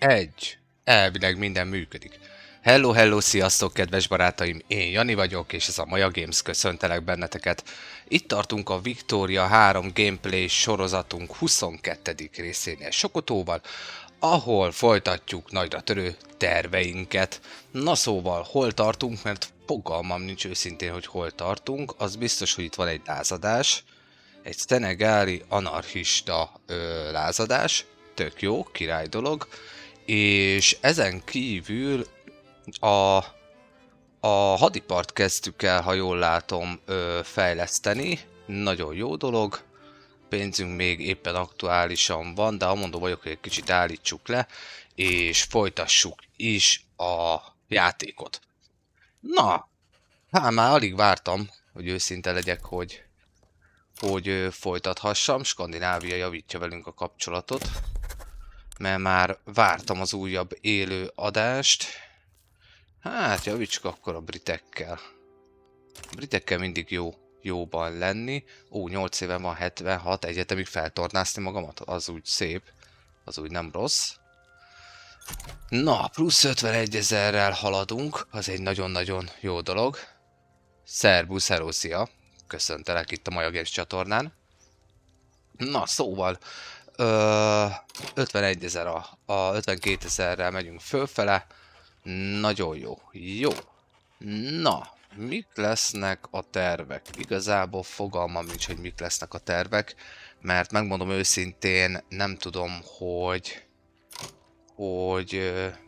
Egy. Elvileg minden működik. Hello, hello, sziasztok, kedves barátaim! Én Jani vagyok, és ez a Maja Games, köszöntelek benneteket. Itt tartunk a Victoria 3 gameplay sorozatunk 22. részénél Sokotóval, ahol folytatjuk nagyra törő terveinket. Na szóval, hol tartunk, mert fogalmam nincs őszintén, hogy hol tartunk. Az biztos, hogy itt van egy lázadás, egy szenegáli anarchista lázadás, tök jó, király dolog. És ezen kívül a hadipart kezdtük el, ha jól látom, fejleszteni. Nagyon jó dolog. Pénzünk még éppen aktuálisan van, de amondó vagyok, hogy egy kicsit állítsuk le, és folytassuk is a játékot. Na, hát már alig vártam, hogy őszinte legyek, hogy folytathassam. Skandinávia javítja velünk a kapcsolatot, mert már vártam az újabb élő adást. Hát javítsuk akkor a britekkel. A britekkel mindig jóban lenni. Ó, 8 éven van, 76, egyetemig feltornászni magamat, az úgy szép, az úgy nem rossz. Na, plusz 51 000-rel haladunk, az egy nagyon-nagyon jó dolog. Szerbusz, hello, szia! Köszöntelek itt a Maja Games csatornán. Na, szóval 51 000 a 52 000-rel megyünk fölfele. Nagyon jó. Jó. Na, mik lesznek a tervek? Igazából fogalmam nincs, hogy mik lesznek a tervek, mert megmondom őszintén, nem tudom, hogy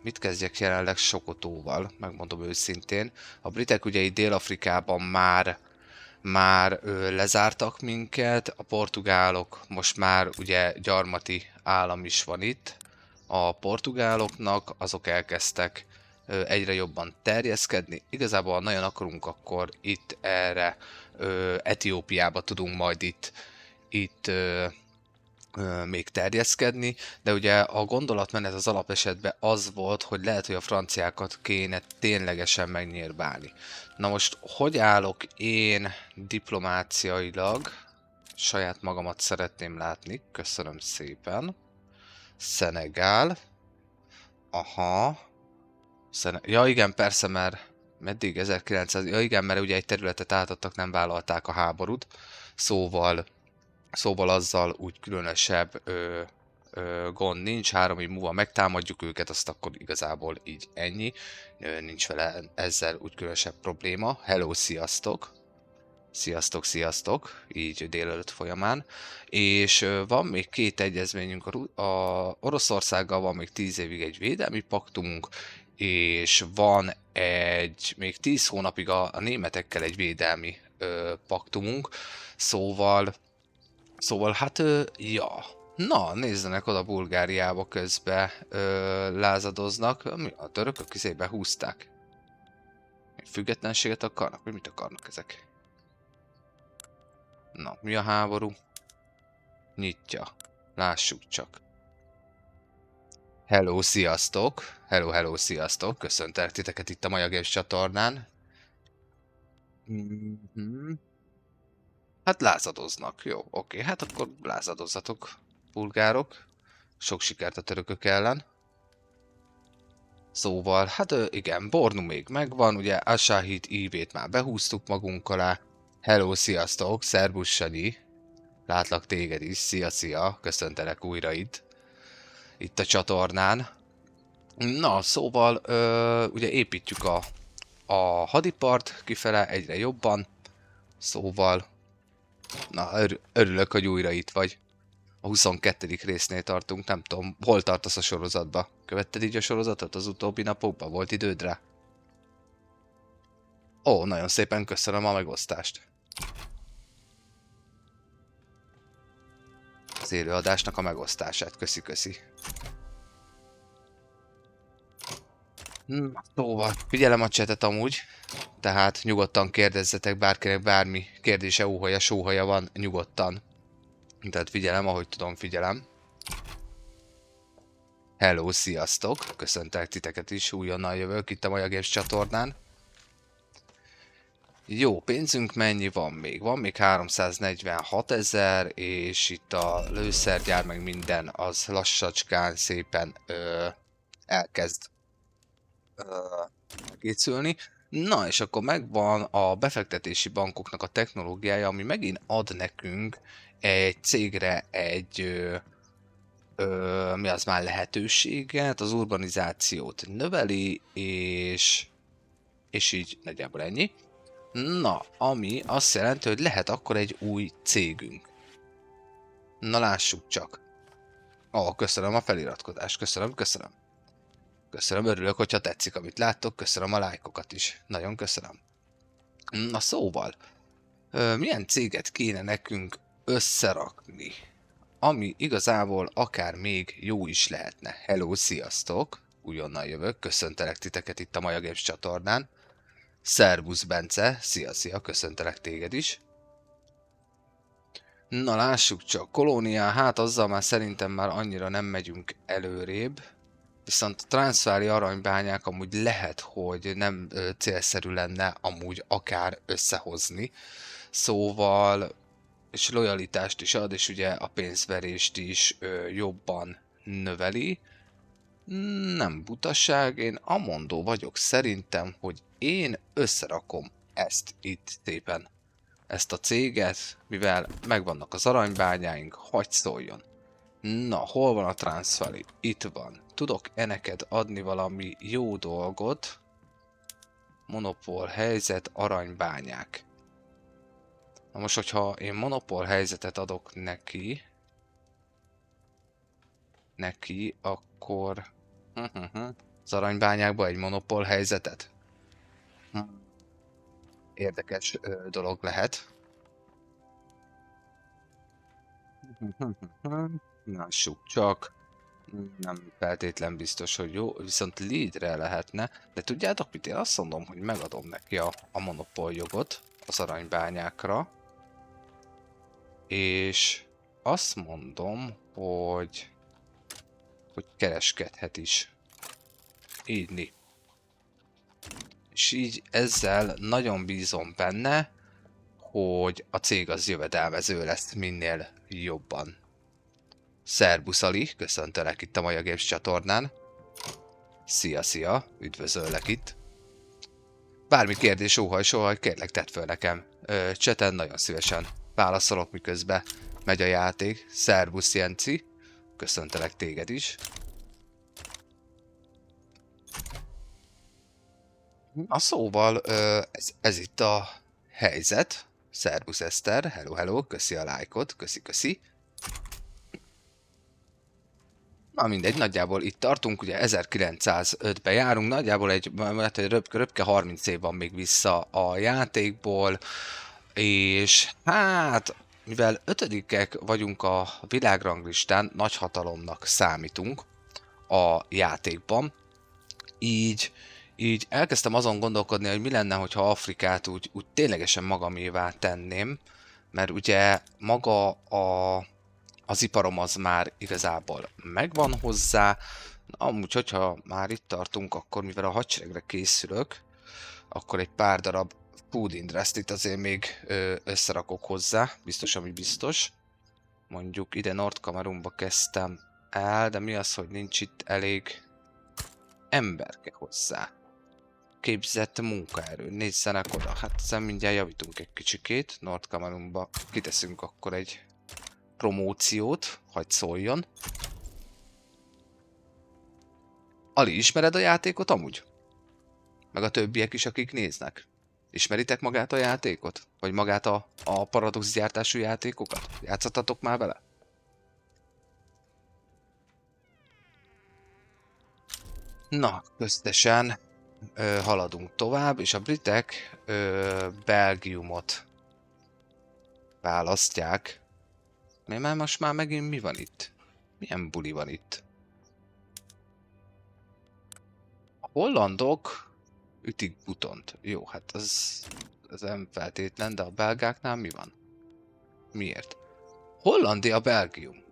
mit kezdjek jelenleg Sokotóval, megmondom őszintén. A britek ugye itt Dél-Afrikában már lezártak minket, a portugálok most már ugye gyarmati állam is van itt. A portugáloknak azok elkezdtek egyre jobban terjeszkedni. Igazából ha nagyon akarunk, akkor itt erre Etiópiába tudunk majd itt még terjeszkedni, de ugye a gondolatmenet az alapesetben az volt, hogy lehet, hogy a franciákat kéne ténylegesen megnyírbálni. Na most, hogy állok én diplomáciailag? Saját magamat szeretném látni, köszönöm szépen. Szenegál. Aha. Ja igen, persze, mert meddig 1900... Ja igen, mert ugye egy területet átadtak, nem vállalták a háborút. Szóval azzal úgy különösebb gond nincs, 3 év múlva megtámadjuk őket, azt akkor igazából így ennyi. Nincs vele ezzel úgy különösebb probléma. Hello, sziasztok! Sziasztok, sziasztok! Így délelőtt folyamán. És van még 2 egyezményünk, a Oroszországgal van még 10 évig egy védelmi paktumunk, és van még 10 hónapig a németekkel egy védelmi paktumunk, szóval hát, ja. Na, nézzenek oda Bulgáriába közben lázadoznak. A törökök izébe húzták. Függetlenséget akarnak? Vagy mit akarnak ezek? Na, mi a háború? Nyitja. Lássuk csak. Hello, sziasztok! Hello, hello, sziasztok! Köszöntelek titeket itt a Maja Games csatornán. Hát lázadoznak. Jó, oké. Hát akkor lázadozzatok, bulgárok. Sok sikert a törökök ellen. Szóval, hát igen, Bornu még megvan, ugye Asáhit ívét már behúztuk magunk alá. Hello, sziasztok, szerbusz Sanyi. Látlak téged is, szia, szia, köszöntelek újra itt a csatornán. Na, szóval, ugye építjük a hadipart kifele egyre jobban. Szóval, na, örülök, hogy újra itt vagy. A 22. résznél tartunk, nem tudom, hol tartasz a sorozatba? Követted így a sorozatot az utóbbi napokban? Volt időd rá? Ó, nagyon szépen köszönöm a megosztást. Az élőadásnak a megosztását, köszi. Szóval, figyelem a csetet amúgy, tehát nyugodtan kérdezzetek, bárkinek bármi kérdése, óhaja, sóhaja van, nyugodtan. Tehát figyelem, ahogy tudom, figyelem. Hello, sziasztok! Köszöntelek titeket is, újonnan jövök itt a Maja Games csatornán. Jó, pénzünk mennyi van még? Van még 346 000, és itt a lőszergyár meg minden az lassacskán szépen elkezd készülni. Na, és akkor megvan a befektetési bankoknak a technológiája, ami megint ad nekünk egy cégre egy mi az már lehetőséget, az urbanizációt növeli, és így nagyjából ennyi. Na, ami azt jelenti, hogy lehet akkor egy új cégünk. Na lássuk csak. Köszönöm a feliratkozást, köszönöm. Köszönöm, örülök, hogyha tetszik, amit láttok, köszönöm a lájkokat is. Nagyon köszönöm. Na szóval, milyen céget kéne nekünk összerakni, ami igazából akár még jó is lehetne. Hello, sziasztok! Újonnan jövök, köszöntelek titeket itt a Maja Games csatornán. Szervusz Bence, szia, köszöntelek téged is. Na lássuk csak, kolónia, hát azzal már szerintem már annyira nem megyünk előrébb. Viszont a transzváli aranybányák amúgy lehet, hogy nem célszerű lenne amúgy akár összehozni. Szóval, és lojalitást is ad, és ugye a pénzverést is jobban növeli. Nem butaság, én amondó vagyok szerintem, hogy én összerakom ezt itt szépen. Ezt a céget, mivel megvannak az aranybányáink, hagy szóljon. Na, hol van a Transvali? Itt van. Tudok-e neked adni valami jó dolgot? Monopól helyzet, aranybányák. Na most, hogyha én monopól helyzetet adok neki, akkor az aranybányákba egy monopól helyzetet. Érdekes dolog lehet. Lássuk csak. Nem feltétlen biztos, hogy jó, viszont leadre lehetne, de tudjátok mit, én azt mondom, hogy megadom neki a monopól jogot az aranybányákra, és azt mondom, hogy kereskedhet is. Így. És így ezzel nagyon bízom benne, hogy a cég az jövedelmező lesz minél jobban. Szerbusz Ali, köszöntelek itt a Maja Games csatornán. Szia, üdvözöllek itt. Bármi kérdés, óhaj, kérlek tedd föl nekem. Chaten nagyon szívesen válaszolok, miközben megy a játék. Szerbusz Jenci, köszöntelek téged is. Na szóval, ez itt a helyzet. Szerbusz Eszter, hello, köszi a lájkot, köszi. Na mindegy, nagyjából itt tartunk, ugye 1905-ben járunk, nagyjából egy röpke 30 év van még vissza a játékból, és hát, mivel ötödikek vagyunk a világranglistán, nagy hatalomnak számítunk a játékban, így elkezdtem azon gondolkodni, hogy mi lenne, hogyha Afrikát úgy ténylegesen magamévá tenném, mert ugye maga az iparom az már igazából megvan hozzá. Amúgy, hogyha már itt tartunk, akkor mivel a hadseregre készülök, akkor egy pár darab food industry-t azért még összerakok hozzá, biztos, ami biztos. Mondjuk ide Nord-Kamerunba kezdtem el, de mi az, hogy nincs itt elég emberke hozzá. Képzett munkaerő, nézzenek oda, hát ezen mindjárt javítunk egy kicsikét. Nord-Kamerunba kiteszünk akkor egy promóciót, hagy szóljon. Ali, ismered a játékot amúgy? Meg a többiek is, akik néznek? Ismeritek magát a játékot? Vagy magát a Paradox gyártású játékokat? Játszottatok már vele? Na, köztesen haladunk tovább, és a britek Belgiumot választják. Mert most már megint mi van itt? Milyen buli van itt? A hollandok ütik Butont. Jó, hát az nem feltétlen, de a belgáknál mi van? Miért? Hollandia, Belgium.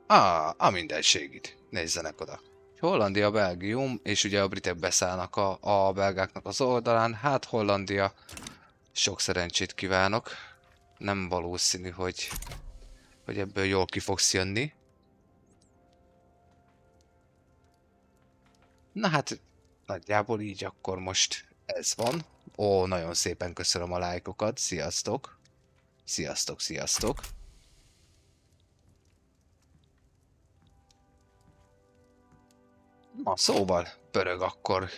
A mindenség itt. Nézzenek oda. Hollandia, Belgium, és ugye a britek beszállnak a belgáknak az oldalán. Hát Hollandia, sok szerencsét kívánok. Nem valószínű, hogy ebből jól ki fogsz jönni. Na hát, nagyjából így akkor most ez van. Ó, nagyon szépen köszönöm a lájkokat, sziasztok! Sziasztok, sziasztok! Na, szóval pörög akkor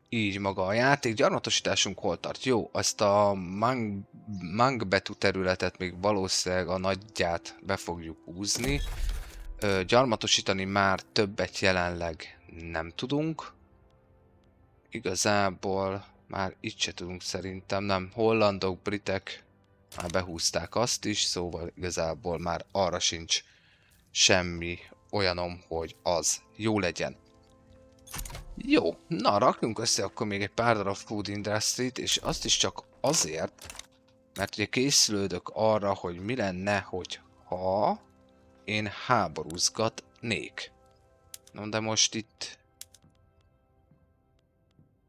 így maga a játék. Gyarmatosításunk hol tart? Jó, azt a Mang betű területet még valószínűleg a nagyját be fogjuk húzni. Gyarmatosítani már többet jelenleg nem tudunk. Igazából már itt se tudunk szerintem, nem. Hollandok, britek már behúzták azt is, szóval igazából már arra sincs semmi olyanom, hogy az jó legyen. Jó, na rakjunk össze akkor még egy pár darab Food Industry-t, és azt is csak azért, mert ugye készülődök arra, hogy mi lenne, hogy ha én háborúzgatnék. No, de most itt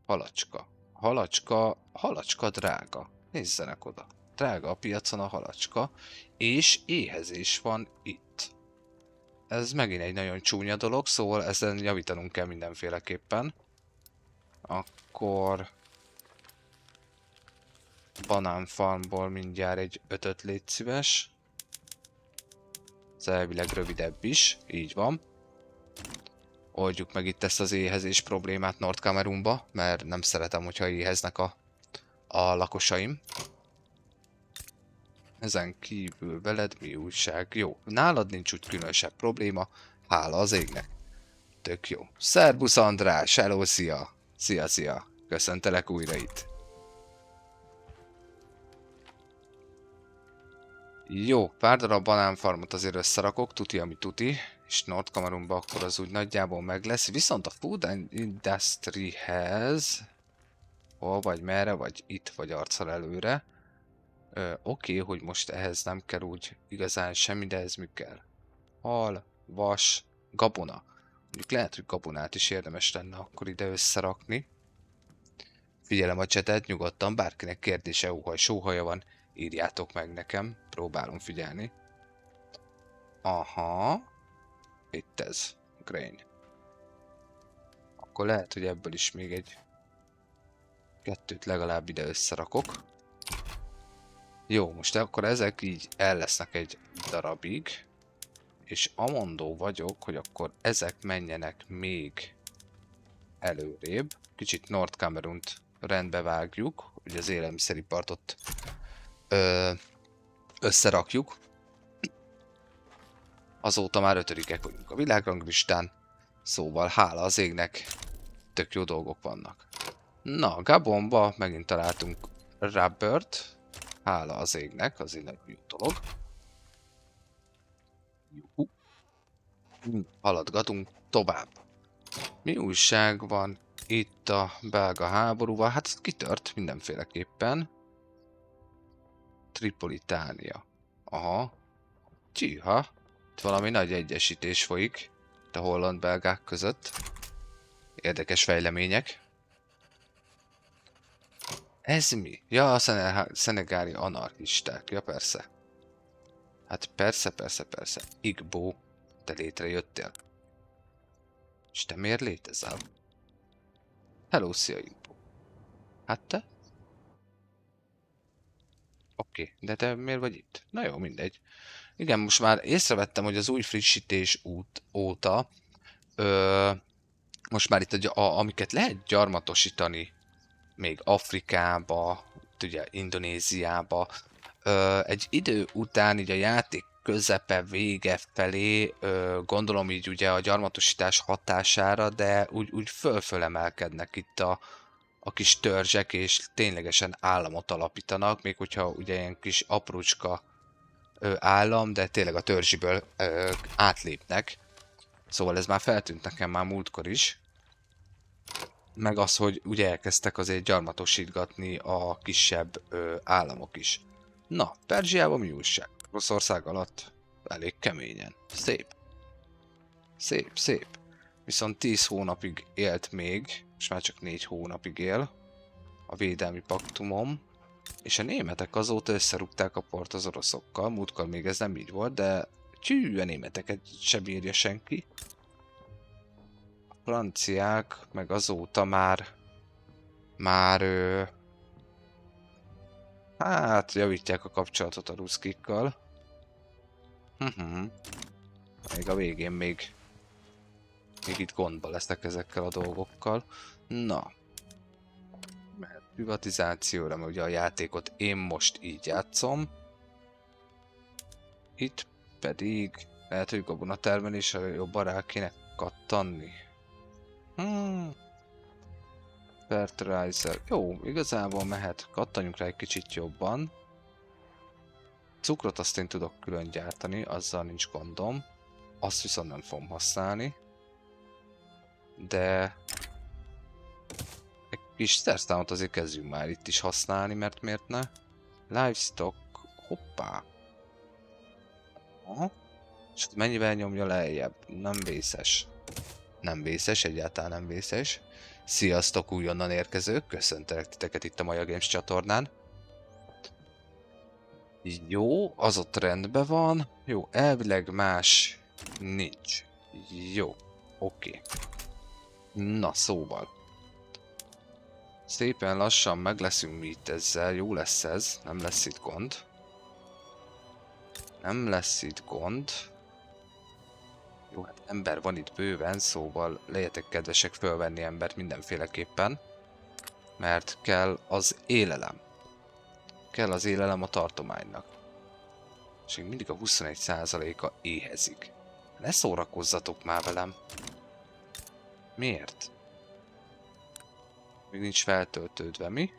halacska. Halacska drága. Nézzenek oda. Drága a piacon a halacska, és éhezés van itt. Ez megint egy nagyon csúnya dolog, szóval ezen javítanunk kell mindenféleképpen. Akkor banánfarmból mindjárt egy 5-öt légy szíves. Ez elvileg rövidebb is, így van. Oldjuk meg itt ezt az éhezés problémát Nord-Kamerunba, mert nem szeretem, hogyha éheznek a lakosaim. Ezen kívül veled mi újság? Jó, nálad nincs úgy különösebb probléma, hála az égnek. Tök jó. Szerbusz András, hello, szia! Szia, szia! Köszöntelek újra itt. Jó, pár darab banánfarmot azért összerakok, tuti ami tuti, és Nord-Kamerunba akkor az úgy nagyjából meg lesz. Viszont a Food Industry-hez... Hol vagy merre, vagy itt, vagy arccal előre. Oké, hogy most ehhez nem kell úgy igazán semmi, de ez mi kell? Hal, vas, gabona. Mondjuk lehet, hogy gabonát is érdemes lenne akkor ide összerakni. Figyelem a csetet, nyugodtan, bárkinek kérdése, óhaj, sóhaja van, írjátok meg nekem, próbálom figyelni. Aha, itt ez, grain. Akkor lehet, hogy ebből is még egy kettőt legalább ide összerakok. Jó, most akkor ezek így el lesznek egy darabig. És amondó vagyok, hogy akkor ezek menjenek még előrébb. Kicsit Nord-Kamerunt rendbe vágjuk, hogy az élelmiszeripart ott összerakjuk. Azóta már 5-ek vagyunk a világranglistán, szóval hála az égnek, tök jó dolgok vannak. Na, Gabonba megint találtunk rubbert, hála az égnek, az egy nagyon jó dolog. Juhu. Haladgatunk tovább. Mi újság van itt a belga háborúval? Hát ez kitört mindenféleképpen. Tripolitánia. Aha. Csíha. Itt valami nagy egyesítés folyik itt a holland-belgák között. Érdekes fejlemények. Ez mi? Ja, a szenegáli anarchisták. Ja, persze. Hát persze, persze, persze. Igbo, te létrejöttél. És te miért létezel? Hello, szia, Igbo. Hát te? Oké, de te miért vagy itt? Na jó, mindegy. Igen, most már észrevettem, hogy az új frissítés óta most már itt amiket lehet gyarmatosítani még Afrikába, ugye Indonéziába, egy idő után így a játék közepe, vége felé, gondolom így ugye a gyarmatosítás hatására, de úgy fölfölemelkednek itt a kis törzsek, és ténylegesen államot alapítanak, még hogyha ugye ilyen kis aprócska állam, de tényleg a törzsiből átlépnek. Szóval ez már feltűnt nekem már múltkor is. Meg az, hogy ugye elkezdtek azért gyarmatosítgatni a kisebb államok is. Na, Perzsiában mi újság? Oroszország alatt elég keményen. Szép. Szép, szép. Viszont 10 hónapig élt még, és már csak 4 hónapig él a védelmi paktumom. És a németek azóta összerúgták a port az oroszokkal. Múltkor még ez nem így volt, de a németeket se bírja senki. franciák meg azóta már hát javítják a kapcsolatot a ruszkikkal. Még a végén még itt gondba lesznek ezekkel a dolgokkal. Na. Mehet privatizációra, mert ugye a játékot én most így játszom. Itt pedig lehet, hogy gabonatermelésre jobban rá kéne kattanni. Fertilizer. Jó, igazából mehet. Kattanjunk rá egy kicsit jobban. Cukrot azt én tudok külön gyártani, azzal nincs gondom. Azt viszont nem fogom használni. De... egy kis szerszámot azért kezdjünk már itt is használni, mert miért ne? Livestock. Hoppá. Aha. És mennyivel nyomja lejjebb? Nem vészes. Nem vészes, egyáltalán nem vészes. Sziasztok újonnan érkezők, köszöntelek titeket itt a Maja Games csatornán. Jó, az ott rendben van. Jó, elvileg más nincs. Jó, oké. Na szóval. Szépen lassan meg leszünk mi itt ezzel, jó lesz ez, nem lesz itt gond. Nem lesz itt gond. Jó, hát ember van itt bőven, szóval legyetek kedvesek fölvenni embert mindenféleképpen. Mert kell az élelem. Kell az élelem a tartománynak. És még mindig a 21%-a éhezik. Ne szórakozzatok már velem. Miért? Még nincs feltöltődve, mi?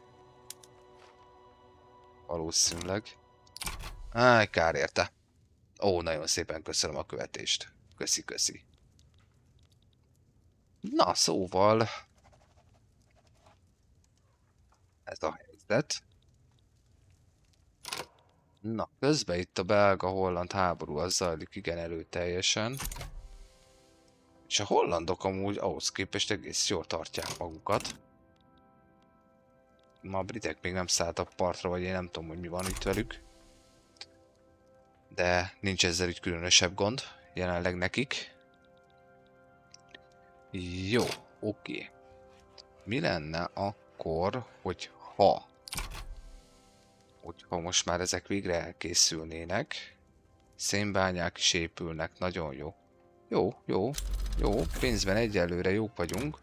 Valószínűleg. Áj, kár érte. Ó, nagyon szépen köszönöm a követést. Köszi, köszi. Na, szóval... ez a helyzet. Na, közben itt a belga-holland háború az zajlik igen erőteljesen. És a hollandok amúgy ahhoz képest egész jól tartják magukat. Ma a britek még nem szálltak partra, vagy én nem tudom, hogy mi van itt velük. De nincs ezzel így különösebb gond, jelenleg nekik. Jó, oké. Mi lenne akkor, hogyha most már ezek végre elkészülnének. Szénbányák is épülnek, nagyon jó. Jó, pénzben egyelőre jók vagyunk.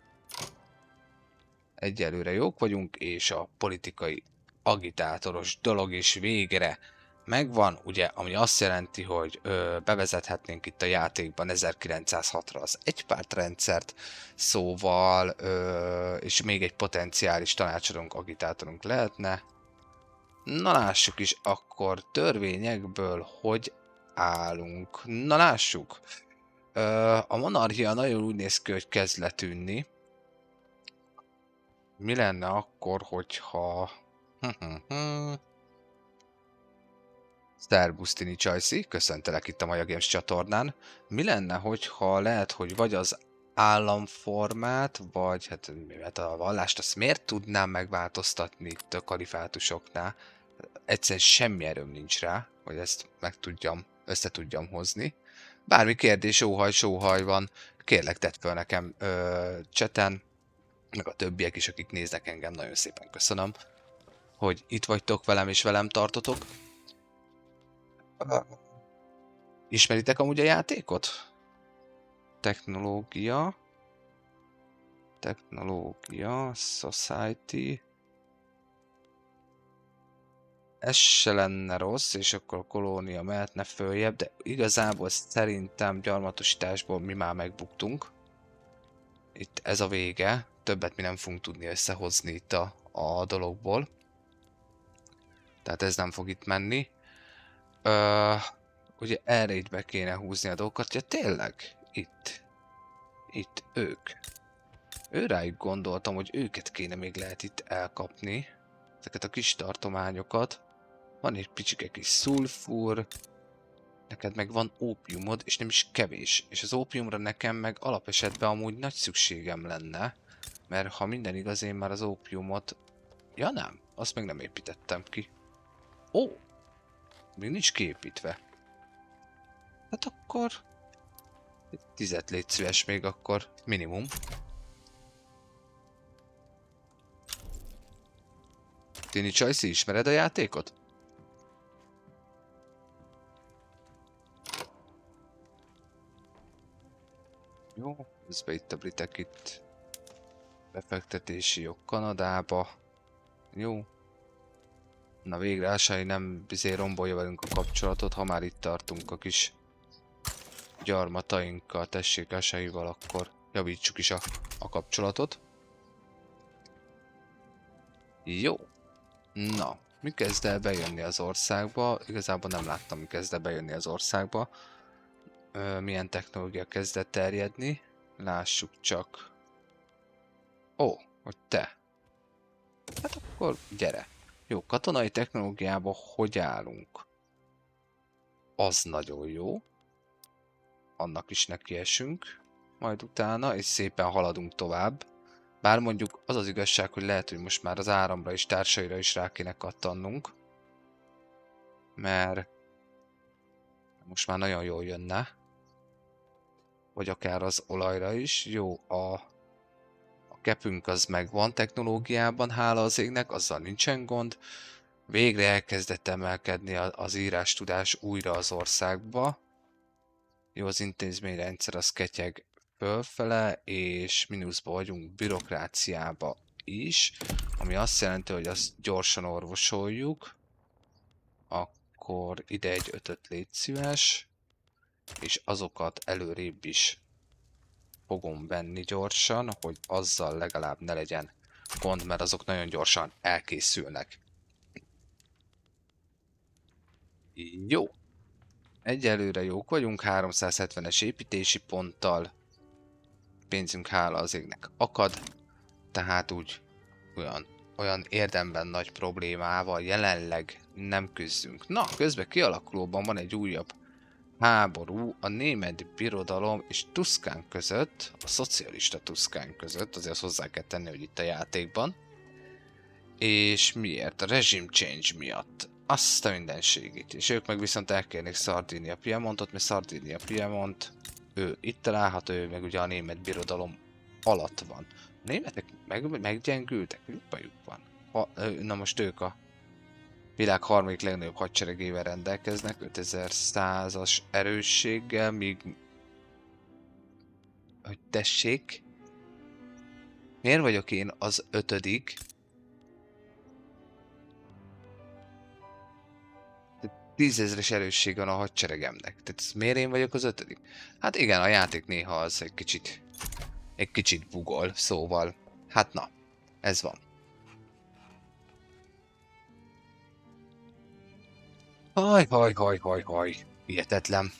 Egyelőre jók vagyunk, és a politikai agitátoros dolog is végre megvan, ugye, ami azt jelenti, hogy bevezethetnénk itt a játékban 1906-ra az egypártrendszert, szóval, és még egy potenciális tanácsadónk, agitátorunk lehetne. Na lássuk is akkor törvényekből, hogy állunk. Na lássuk. A monarchia nagyon úgy néz ki, hogy kezd letűnni. Mi lenne akkor, hogyha... Szerbusz Tini Csajci, köszöntelek itt a Maja Games csatornán. Mi lenne, hogyha lehet, hogy vagy az államformát, vagy hát a vallást, azt miért tudnám megváltoztatni itt a kalifátusoknál? Egyszerűen semmi erőm nincs rá, hogy ezt össze tudjam hozni. Bármi kérdés, sóhaj van, kérlek tedd fel nekem chaten, meg a többiek is, akik néznek engem, nagyon szépen köszönöm, hogy itt vagytok velem és velem tartotok. Ismeritek amúgy a játékot? Technológia, Society. Ez se lenne rossz, és akkor a kolónia mehetne följebb, de igazából szerintem gyarmatosításból mi már megbuktunk. Itt ez a vége, többet mi nem fogunk tudni összehozni itt a dologból. Tehát ez nem fog itt menni. Ugye erre itt be kéne húzni a dolgokat, ja tényleg, itt ők. Őráig gondoltam, hogy őket kéne még lehet itt elkapni. Ezeket a kis tartományokat. Van egy picsike kis szulfur. Neked meg van ópiumod, és nem is kevés. És az ópiumra nekem meg alapesetben amúgy nagy szükségem lenne. Mert ha minden igaz, én már az ópiumot... ja nem, azt még nem építettem ki. Ó! Még nincs kiépítve. Hát akkor... 10 légy szíves még akkor minimum. Tini Csajci, ismered a játékot? Jó, közben itt a britek itt befektetési jog Kanadába. Jó. Na végre Ásai nem rombolja velünk a kapcsolatot, ha már itt tartunk a kis gyarmatainkkal, tessék Ásaival, akkor javítsuk is a kapcsolatot. Jó. Na, mi kezd el bejönni az országba? Igazából nem láttam, mi kezd el bejönni az országba. Milyen technológia kezdett terjedni? Lássuk csak. Ó, hogy te. Hát akkor gyere. Jó, katonai technológiában hogy állunk? Az nagyon jó. Annak is nekiesünk. Majd utána, és szépen haladunk tovább. Bár mondjuk az az igazság, hogy lehet, hogy most már az áramra és társaira is rá kéne kattannunk. Mert most már nagyon jól jönne. Vagy akár az olajra is. Jó, a kepünk az megvan technológiában, hála az égnek, azzal nincsen gond. Végre elkezdett emelkedni az írástudás újra az országba. Jó, az intézményrendszer az ketyeg fölfele, és mínuszba vagyunk bürokráciába is, ami azt jelenti, hogy azt gyorsan orvosoljuk. Akkor ide egy 5-öt légy szíves, és azokat előrébb is fogom venni gyorsan, hogy azzal legalább ne legyen gond, mert azok nagyon gyorsan elkészülnek. Jó. Egyelőre jók vagyunk, 370-es építési ponttal. Pénzünk hála az égnek akad, tehát úgy olyan érdemben nagy problémával jelenleg nem küzdünk. Na, közben kialakulóban van egy újabb háború a német birodalom és Tuszkán között, a szocialista Tuszkán között, azért azt hozzá kell tenni, hogy itt a játékban. És miért? A regime change miatt. Azt a mindenségét. És ők meg viszont elkérnék Szardínia Piemontot, mert Szardínia Piemont, ő itt található, ő meg ugye a német birodalom alatt van. A németek meggyengültek, bajuk van. Na most ők a világ harmadik legnagyobb hadseregével rendelkeznek, 5100-as erősséggel, míg... Hogy tessék? Miért vagyok én az 5.? 10 000-es erősség van a hadseregemnek. Tehát miért én vagyok az 5.? Hát igen, a játék néha az egy kicsit bugol, szóval. Hát na, ez van. Haj. Hihetetlen.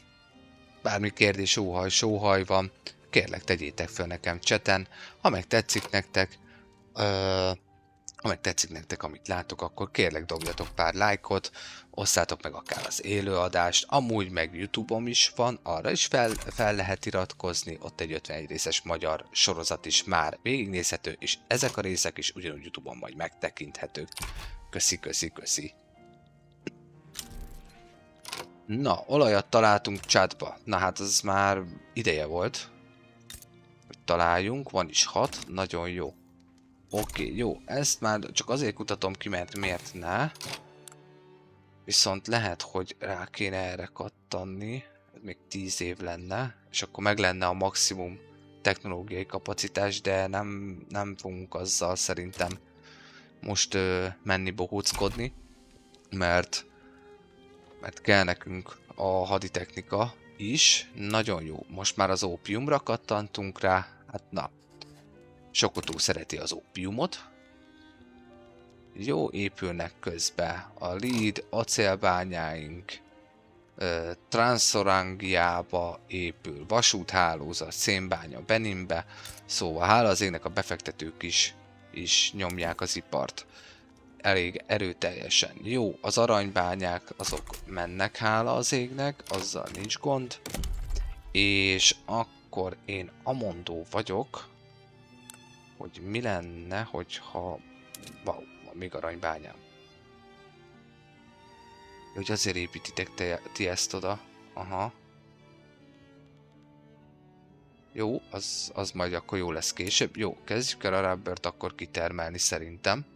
Bármi kérdés, sóhaj van. Kérlek, tegyétek fel nekem cseten. Ha meg tetszik nektek, amit látok, akkor kérlek dobjatok pár lájkot, osszátok meg akár az élőadást, amúgy meg YouTube-om is van, arra is fel lehet iratkozni, ott egy 51 részes magyar sorozat is már végignézhető, és ezek a részek is ugyanúgy YouTube-on majd megtekinthetők. Köszi. Na, olajat találtunk Csádba. Na hát az már ideje volt, hogy találjunk, van is 6, nagyon jó. Oké, jó, ezt már csak azért kutatom ki, mert miért ne. Viszont lehet, hogy rá kéne erre kattanni, még 10 év lenne, és akkor meg lenne a maximum technológiai kapacitás, de nem fogunk azzal szerintem most menni bohóckodni, mert kell nekünk a haditechnika is. Nagyon jó, most már az ópiumra kattantunk rá, hát na. Sokotó szereti az ópiumot. Jó, épülnek közben a lead acélbányáink, Transorangiába épül, vasúthálózat, szénbánya Beninbe, szóval hála az égnek a befektetők is nyomják az ipart elég erőteljesen. Jó, az aranybányák azok mennek hála az égnek, azzal nincs gond, és akkor én amondó vagyok, hogy mi lenne, hogyha... Wow, van még aranybányám. Hogy azért építitek ti ezt oda. Aha. Jó, az majd akkor jó lesz később. Jó, kezdjük el a rubbert akkor kitermelni szerintem.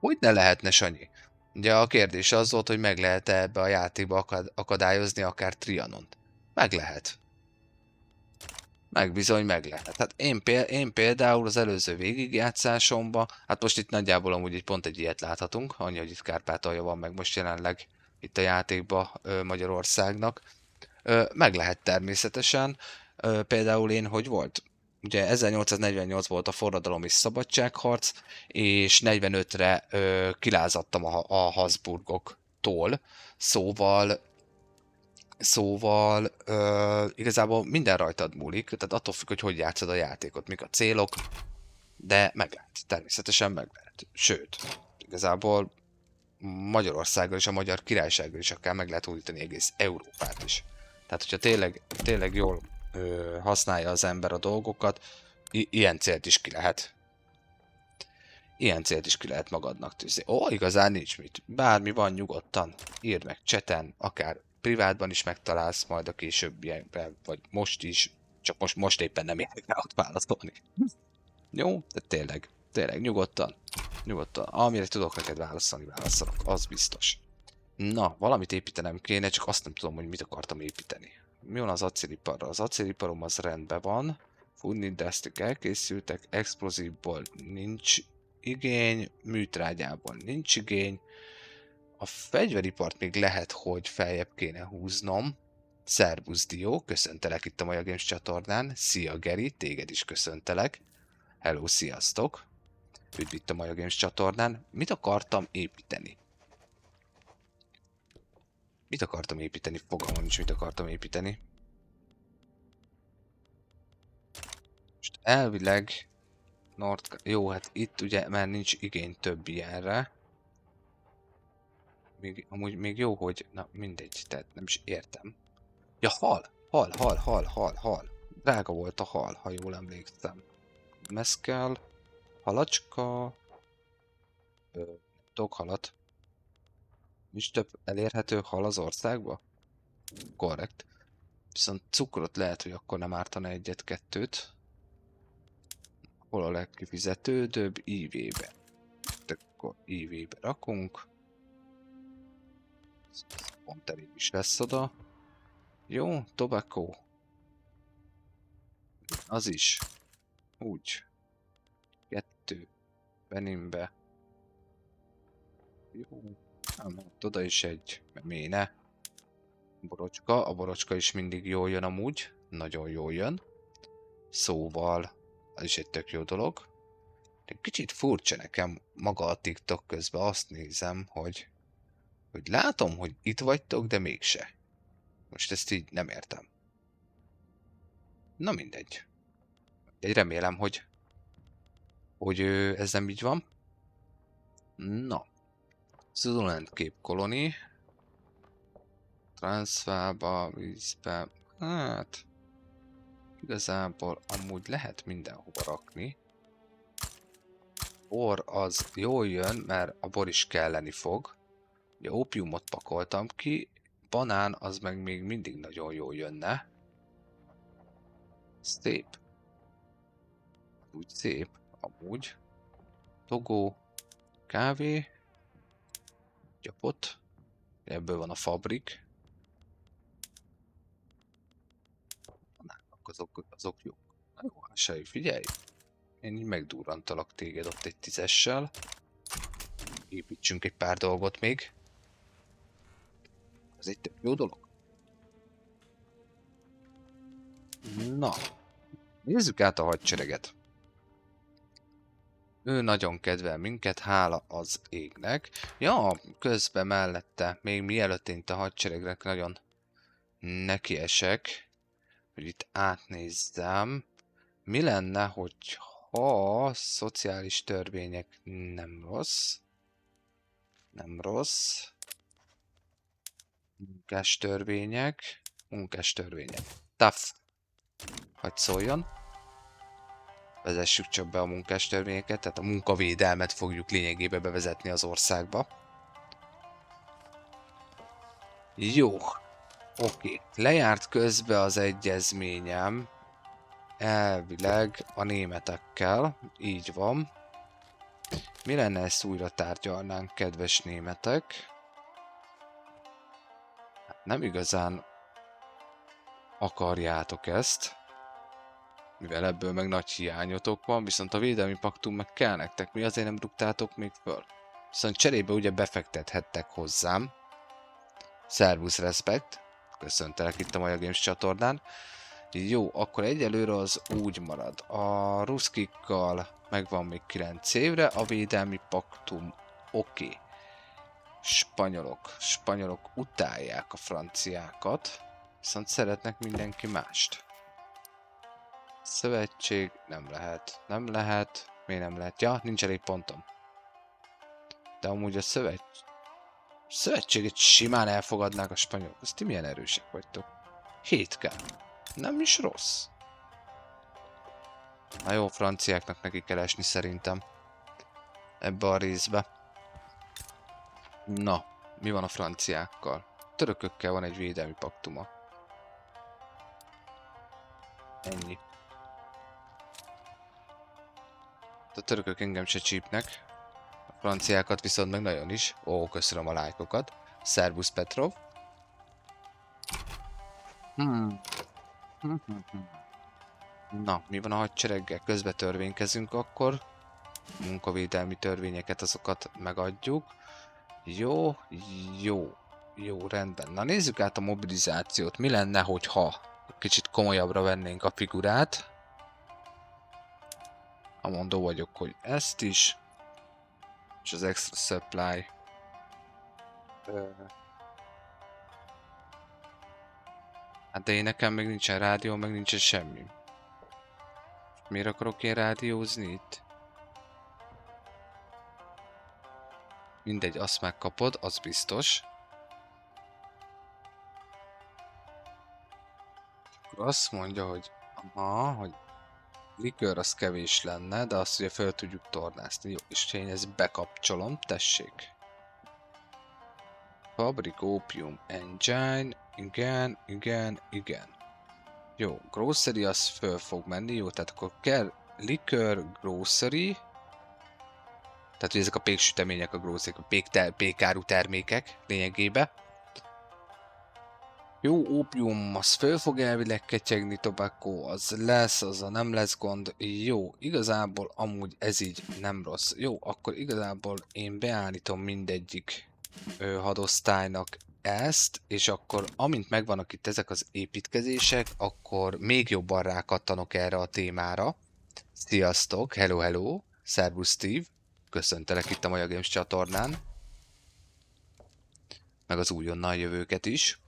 Hogy ne lehetne, Sanyi? Ugye a kérdés az volt, hogy meg lehet-e ebbe a játékba akadályozni akár Trianont. Meg lehet. Meg bizony meg lehet. Hát én például az előző végigjátszásomban, hát most itt nagyjából amúgy pont egy ilyet láthatunk, annyi, hogy itt Kárpátalja van meg most jelenleg itt a játékba Magyarországnak. Meg lehet természetesen. Például én hogy volt? Ugye 1848 volt a forradalom és szabadságharc, és 45-re kilázadtam a Habsburgoktól, szóval igazából minden rajtad múlik, tehát attól függ, hogy hogy játszod a játékot, mik a célok, de meg lehet, természetesen meg lehet. Sőt, igazából Magyarországgal és a Magyar Királysággal is akár meg lehet hódítani egész Európát is. Tehát, hogyha tényleg jól használja az ember a dolgokat, ilyen célt is ki lehet. Ilyen célt is ki lehet magadnak tűzni. Ó, igazán nincs mit. Bármi van, nyugodtan írd meg cseten, akár privátban is megtalálsz majd a későbbiekben, vagy most is, csak most éppen nem érek rá ott válaszolni. Jó? De tényleg, nyugodtan. Amire tudok neked válaszolok, az biztos. Na, valamit építenem kéne, csak azt nem tudom, hogy mit akartam építeni. Mi van az acéliparral? Az acéliparom az rendben van. Food industry elkészültek, explozívból nincs igény, műtrágyából nincs igény. A fegyveripart még lehet, hogy feljebb kéne húznom. Szervusz Dio, köszöntelek itt a Maja Games csatornán. Szia Geri, téged is köszöntelek. Hello, sziasztok! Üdv itt a Maja Games csatornán. Mit akartam építeni? Fogalmam nincs, mit akartam építeni. Most elvileg... Jó, hát itt ugye már nincs igény több ilyenre. Amúgy még jó, hogy... Na, mindegy, tehát nem is értem. Ja, hal. Drága volt a hal, ha jól emlékszem. Meszkel, halacska... Doghalat. Nincs több elérhető hal az országba? Korrekt. Viszont cukrot lehet, hogy akkor nem ártana egyet-kettőt. Hol a legkifizetődőbb? IV-be. Akkor IV-be rakunk. Pont elég is lesz oda. Jó, tobacco. Az is. Úgy. 2. Benimbe. Jó. Oda is egy. Méne. Borocska. A borocska is mindig jól jön amúgy. Nagyon jól jön. Szóval, az is egy tök jó dolog. De kicsit furcsa nekem maga a TikTok közben azt nézem, hogy látom, hogy itt vagytok, de mégse. Most ezt így nem értem. Na mindegy. Remélem, hogy ez nem így van. Na. Zululand Cape Colony. Transfába, vízbe. Hát... Igazából amúgy lehet mindenhova rakni. Bor az jól jön, mert a bor is kelleni fog. Ugye ópiumot pakoltam ki, banán az meg még mindig nagyon jól jönne. Szép. Úgy szép, amúgy. Togó, kávé, gyapot. Ebből van a fabrik. Banánok azok jók. Na jó, Ásai, figyelj! Én így megdurrantalak téged ott egy 10-essel. Építsünk egy pár dolgot még. Ez egy tök jó dolog. Na, nézzük át a hadsereget. Ő nagyon kedvel minket, hála az égnek. Ja, közben mellette, még mielőtt én a hadseregnek nagyon nekiesek, hogy itt átnézzem. Mi lenne, hogyha szociális törvények nem rossz. Nem rossz. Munkástörvények. Tough. Hadd szóljon. Vezessük csak be a munkástörvényeket, tehát a munkavédelmet fogjuk lényegében bevezetni az országba. Jó. Oké. Lejárt közbe az egyezményem. Elvileg a németekkel. Így van. Mi lenne, ezt újra tárgyalnánk, kedves németek? Hát nem igazán akarjátok ezt, mivel ebből meg nagy hiányotok van, viszont a védelmi paktum meg kell nektek. Mi azért nem rúgtátok még föl? Viszont cserébe ugye befektethettek hozzám. Szervusz, respekt. Köszöntelek itt a Maja Games csatornán. Jó, akkor egyelőre az úgy marad. A ruszkikkal megvan még 9 évre, a védelmi paktum oké. Spanyolok utálják a franciákat, viszont szeretnek mindenki mást. Szövetség nem lehet. Nem lehet. Miért nem lehet? Ja, nincs elég pontom. De amúgy a szövetséget simán elfogadnák a spanyolok. Azt ti milyen erősek vagytok. 7K. Nem is rossz. Na jó, franciáknak neki kell esni szerintem. Ebbe a részbe. Na, mi van a franciákkal? Törökökkel van egy védelmi paktuma. Ennyi. A törökök engem se csípnek. A franciákat viszont meg nagyon is. Ó, köszönöm a lájkokat. Szervusz Petrov. Na, mi van a hadsereggel? Közbe törvénykezünk akkor. Munkavédelmi törvényeket, azokat megadjuk. Jó, rendben. Na nézzük át a mobilizációt. Mi lenne, hogyha kicsit komolyabbra vennénk a figurát? Amondó vagyok, hogy ezt is. És az extra supply. Hát de én nekem még nincsen rádió, meg nincsen semmi. Miért akarok én rádiózni itt? Mindegy, azt megkapod, az biztos. Akkor azt mondja, hogy hogy likőr az kevés lenne, de azt ugye fel tudjuk tornászni. Jó, és én ezt bekapcsolom, tessék. Fabric Opium Engine, igen. Jó, grocery az föl fog menni, jó, tehát akkor kell liquor, grocery. Tehát hogy ezek a péksütemények, a grocery, a pékáru termékek lényegében. Jó, ópium, az föl fog elvileg ketyegni, tobacco, az lesz, az a nem lesz gond. Jó, igazából amúgy ez így nem rossz. Jó, akkor igazából én beállítom mindegyik hadosztálynak ezt, és akkor amint megvannak itt ezek az építkezések, akkor még jobban rákattanok erre a témára. Sziasztok, hello, szervusz Steve, köszöntelek itt a Maja Games csatornán, meg az újonnan jövőket is.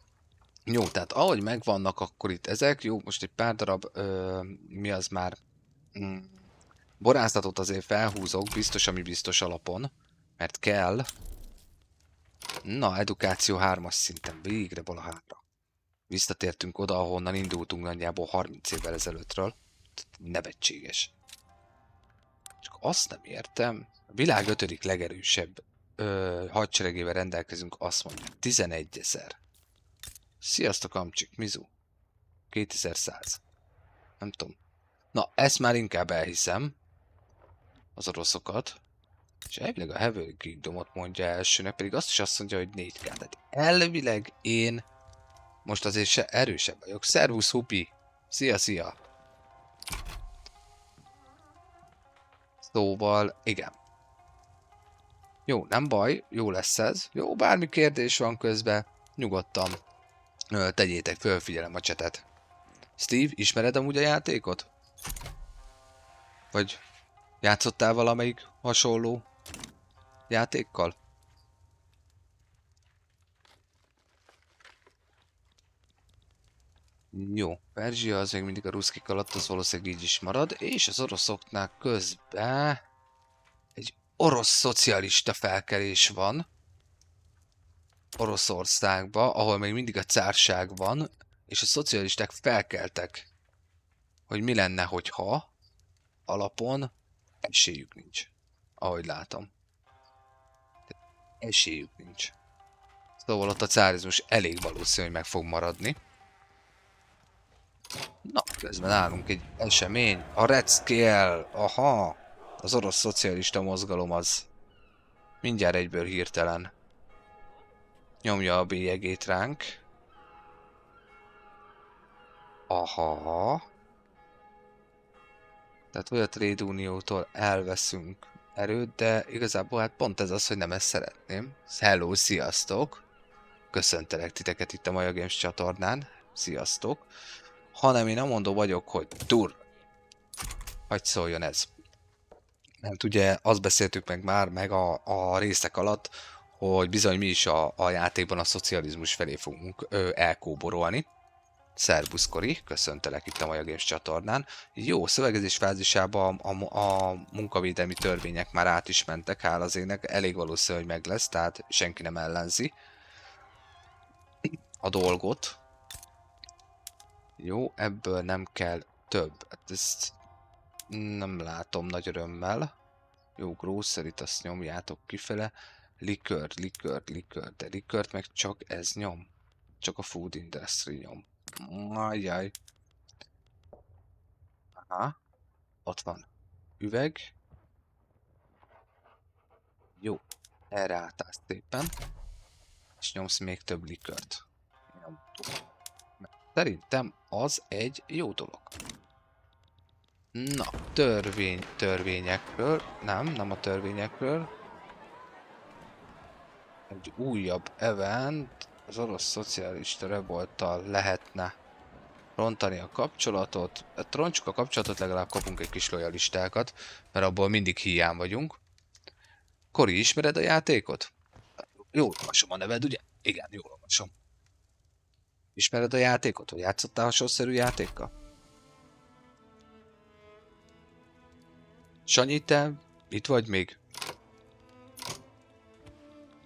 Jó, tehát ahogy megvannak akkor itt ezek, jó, most egy pár darab, mi az már, borászatot azért felhúzok, biztos, ami biztos alapon, mert kell. Na, edukáció 3-as szinten, végre valahára. Visszatértünk oda, ahonnan indultunk nagyjából 30 évvel ezelőttről. Nevetséges. Csak azt nem értem, a világ 5. legerősebb hadseregével rendelkezünk, azt mondja, 11 000. Sziasztok, amcsik, Mizu. 2100. Nem tudom. Na, ezt már inkább elhiszem. Az oroszokat. És elvileg a Heavy Kingdomot mondja elsőnek, pedig azt is azt mondja, hogy 4K. Tehát elvileg én most azért se erősebb vagyok. Szervusz, Hupi! Szia! Szóval, igen. Jó, nem baj, jó lesz ez. Jó, bármi kérdés van közben, nyugodtan tegyétek föl, figyelem a csetet. Steve, ismered amúgy a játékot? Vagy játszottál valamelyik hasonló játékkal? Jó, Perzsia az még mindig a ruszkik alatt, az valószínűleg így is marad, és az oroszoknál közben egy orosz szocialista felkelés van Oroszországba, ahol még mindig a cárság van, és a szocialisták felkeltek, hogy mi lenne, hogyha alapon esélyük nincs, ahogy látom. Esélyük nincs. Szóval ott a cárizmus elég valószínű, hogy meg fog maradni. Na, közben állunk egy esemény. A Red Scale! Aha! Az orosz szocialista mozgalom az mindjárt egyből hirtelen nyomja a bélyegét ránk. Aha! Tehát vagy a Trade Uniótól elveszünk erőt, de igazából hát pont ez az, hogy nem ezt szeretném. Hello, sziasztok! Köszöntelek titeket itt a Maja Games csatornán. Sziasztok! Hanem én amondó vagyok, hogy tur! Hagy szóljon ez. Mert ugye azt beszéltük meg a részek alatt, hogy bizony mi is a játékban a szocializmus felé fogunk elkóborolni. Szerbusz Kori, köszöntelek itt a Maja Games csatornán. Jó, szövegezés fázisában a munkavédelmi törvények már át is mentek, hála az ének, elég valószínű, hogy meg lesz, tehát senki nem ellenzi a dolgot. Jó, ebből nem kell több. Hát ezt nem látom nagy örömmel. Jó, grocery-t azt nyomjátok kifele. Likör, de likört meg csak ez nyom. Csak a food industry nyom. Ajjaj. Aha. Ott van. Üveg. Jó. Erre átállsz szépen. És nyomsz még több likört. Szerintem az egy jó dolog. Na, törvényekről. Nem a törvényekről. Egy újabb event az orosz szocialista revolttal lehetne rontani a kapcsolatot. Hát rontsuk a kapcsolatot, legalább kapunk egy kis lojalistákat, mert abból mindig hiány vagyunk. Kori, ismered a játékot? Jól olvasom a neved, ugye? Igen, jól olvasom. Ismered a játékot? Vagy játszottál hasonlószerű játékkal? Sanyi, te itt vagy még?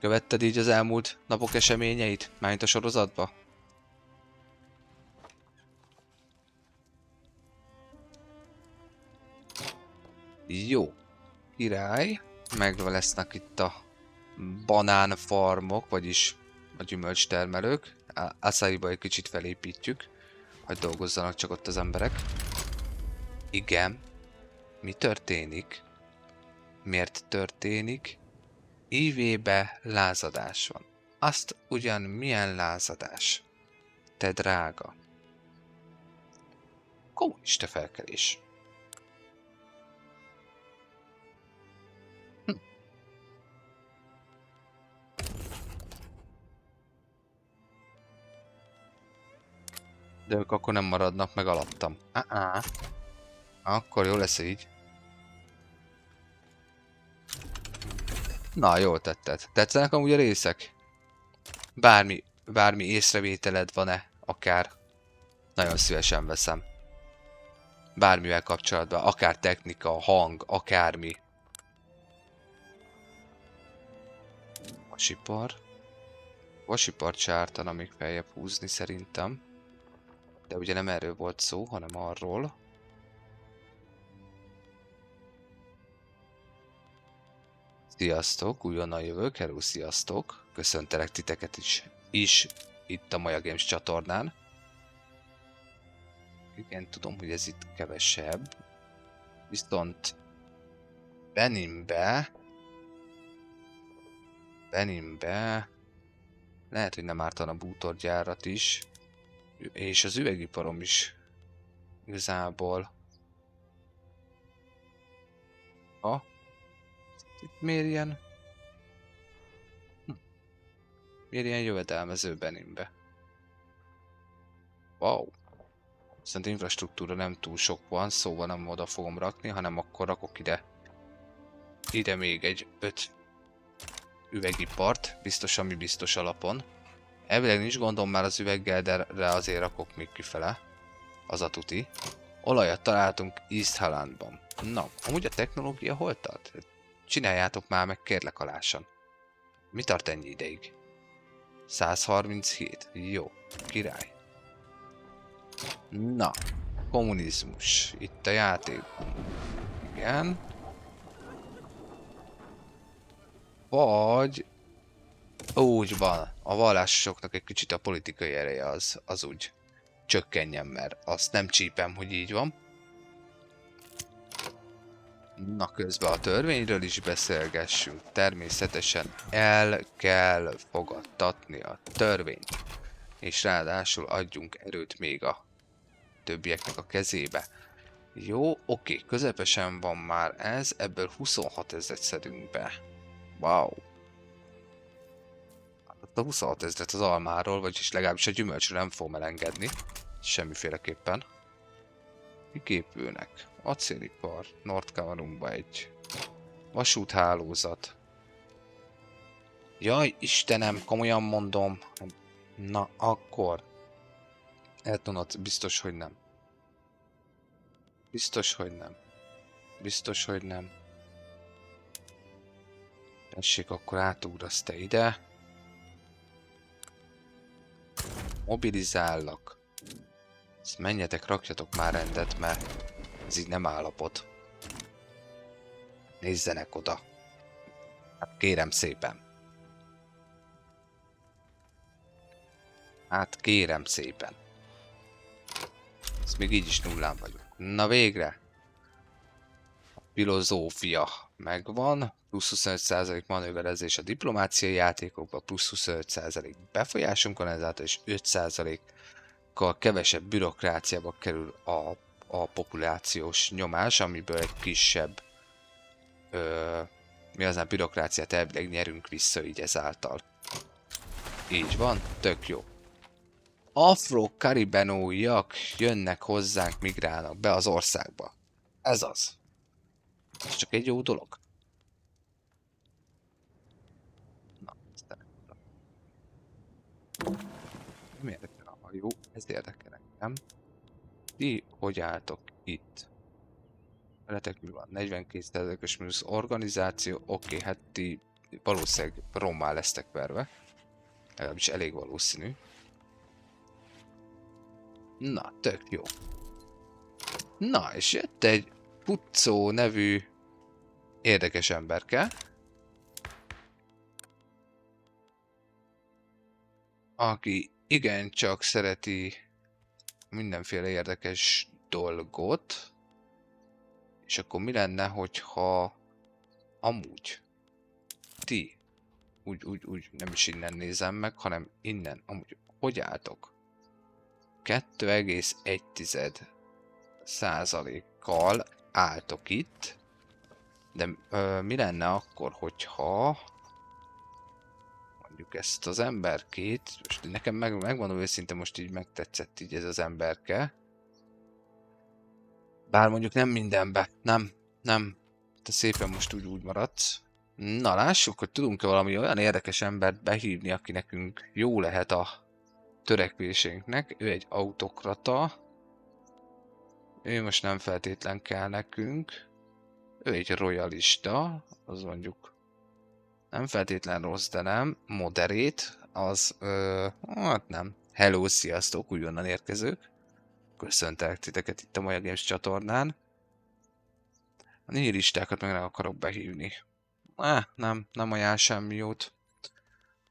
Követted így az elmúlt napok eseményeit? Mármint a sorozatba? Jó. Király. Meg lesznek itt a banánfarmok, vagyis a gyümölcstermelők. Acaiba egy kicsit felépítjük, hogy dolgozzanak csak ott az emberek. Igen. Mi történik? Miért történik? IV-be lázadás van. Azt ugyan milyen lázadás? Te drága. Kommunista felkelés. De ők akkor nem maradnak meg alattam. Akkor jó lesz így. Na, jól tetted. Tetszenek amúgy a részek? Bármi észrevételed van-e? Akár. Nagyon szívesen veszem. Bármivel kapcsolatban. Akár technika, hang, akármi. Vasipar. Vasipart se ártana még feljebb húzni szerintem. De ugye nem erről volt szó, hanem arról. Sziasztok, újonnan jövök, hello, sziasztok. Köszöntelek titeket is itt a Maja Games csatornán. Igen, tudom, hogy ez itt kevesebb. Viszont Beninbe lehet, hogy nem ártana bútorgyárat is. És az üvegiparom is igazából. Itt miért ilyen? Miért ilyen jövedelmező Beninbe? Wow. Szerintem infrastruktúra nem túl sok van, szóval nem oda fogom rakni, hanem akkor rakok ide még egy 5 üvegipart, biztos, ami biztos alapon. Elvileg nincs gondom már az üveggel, de azért rakok még kifele. Az a tuti. Olajat találtunk East Highlandban. Na, amúgy a technológia hol tart? Csináljátok már meg, kérlek alásan. Mi tart ennyi ideig? 137. Jó, király. Na, kommunizmus. Itt a játékban. Igen. Vagy Úgy van, a vallásosoknak egy kicsit a politikai ereje az úgy csökkenjen, mert azt nem csípem, hogy így van. Na, közben a törvényről is beszélgessünk. Természetesen el kell fogadtatni a törvényt. És ráadásul adjunk erőt még a többieknek a kezébe. Jó, oké, közepesen van már ez, ebből 26 000 szedünk be. Wow. Hát a 26 000 az almáról, vagyis legalábbis a gyümölcsről nem fogom elengedni. Semmiféleképpen. Mik épülnek? Acélipar, Nordkamerunba egy vasúthálózat. Jaj, Istenem, komolyan mondom. Na, akkor. Eltonat, biztos, hogy nem. Biztos, hogy nem. Biztos, hogy nem. Tessék, akkor átugrasz te ide. Mobilizállak. Ezt menjetek, rakjatok már rendet, mert ez így nem állapot. Nézzenek oda. Hát kérem szépen. Hát kérem szépen. Ez még így is nullán vagyok. Na végre. A filozófia megvan. Plusz 25% manőverezés a diplomáciai játékokban, plusz 25% befolyásunk van ezáltal, és 5%-kal kevesebb bürokráciába kerül a populációs nyomás, amiből egy kisebb mi az, bürokráciát elvileg nyerünk vissza így ezáltal. Így van, tök jó. Afro-karibenóiak jönnek hozzánk, migrálnak be az országba. Ez az. Ez csak egy jó dolog. Na, aztán nem érdekel a hajó, ez érdekel engem. Ti hogy álltok itt? Veletek mi van? 42%-os mínusz organizáció. Oké, hát ti valószínűleg rommá lesztek verve. Legalábbis elég valószínű. Na, tök jó. Na, és jött egy Puccó nevű érdekes emberke. Aki igencsak szereti mindenféle érdekes dolgot. És akkor mi lenne, hogyha amúgy ti úgy nem is innen nézem meg, hanem innen amúgy hogy álltok? 2,1%-kal álltok itt, de mi lenne akkor, hogyha mondjuk ezt az emberkét, most nekem megmondom őszintén, most így megtetszett így ez az emberke, bár mondjuk nem mindenbe, nem, te szépen most úgy maradsz. Na, lássuk, hogy tudunk-e valami olyan érdekes embert behívni, aki nekünk jó lehet a törekvésünknek. Ő egy autokrata. Ő most nem feltétlen kell nekünk. Ő egy royalista, az mondjuk nem feltétlen rossz, de nem. Moderét, az, hát nem. Hello, sziasztok, újonnan érkezők. Köszöntelek titeket itt a Maja Games csatornán. A nihilistákat meg nem akarok behívni. Nem ajánl semmi jót.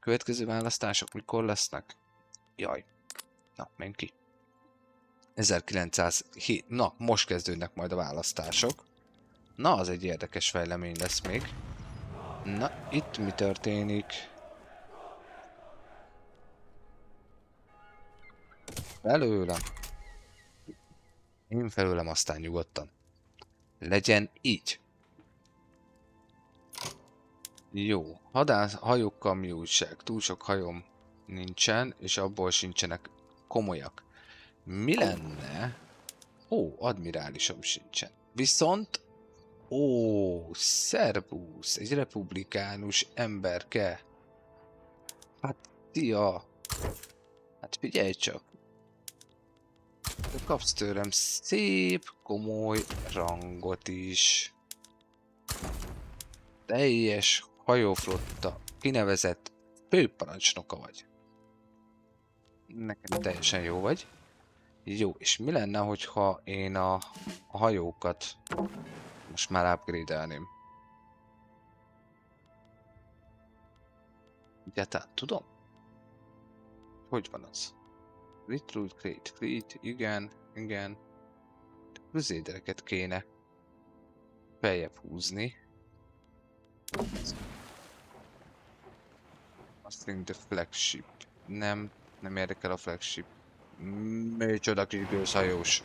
Következő választások mikor lesznek? Jaj. Na, menj ki. 1907. Na, most kezdődnek majd a választások. Na, az egy érdekes fejlemény lesz még. Na, itt mi történik? Felőlem. Én felőlem, aztán nyugodtan. Legyen így. Jó. Hajókkal mi újság? Túl sok hajóm nincsen, és abból sincsenek komolyak. Mi lenne? Ó, admirálisom sincsen. Viszont... Ó, szervusz! Egy republikánus emberke. Hát, tia. Hát figyelj csak. Te kapsz tőlem szép, komoly rangot is. Teljes hajóflotta kinevezett főparancsnoka vagy. Nekem teljesen jó vagy. Jó, és mi lenne, hogyha én a hajókat most már upgrade-elném? Egyáltalán tudom? Hogy van az? Recruit, create fleet, igen, igen. Crusadereket kéne feljebb húzni. Mustang the flagship. Nem, nem érdekel a flagship. Micsoda kis gőzhajós.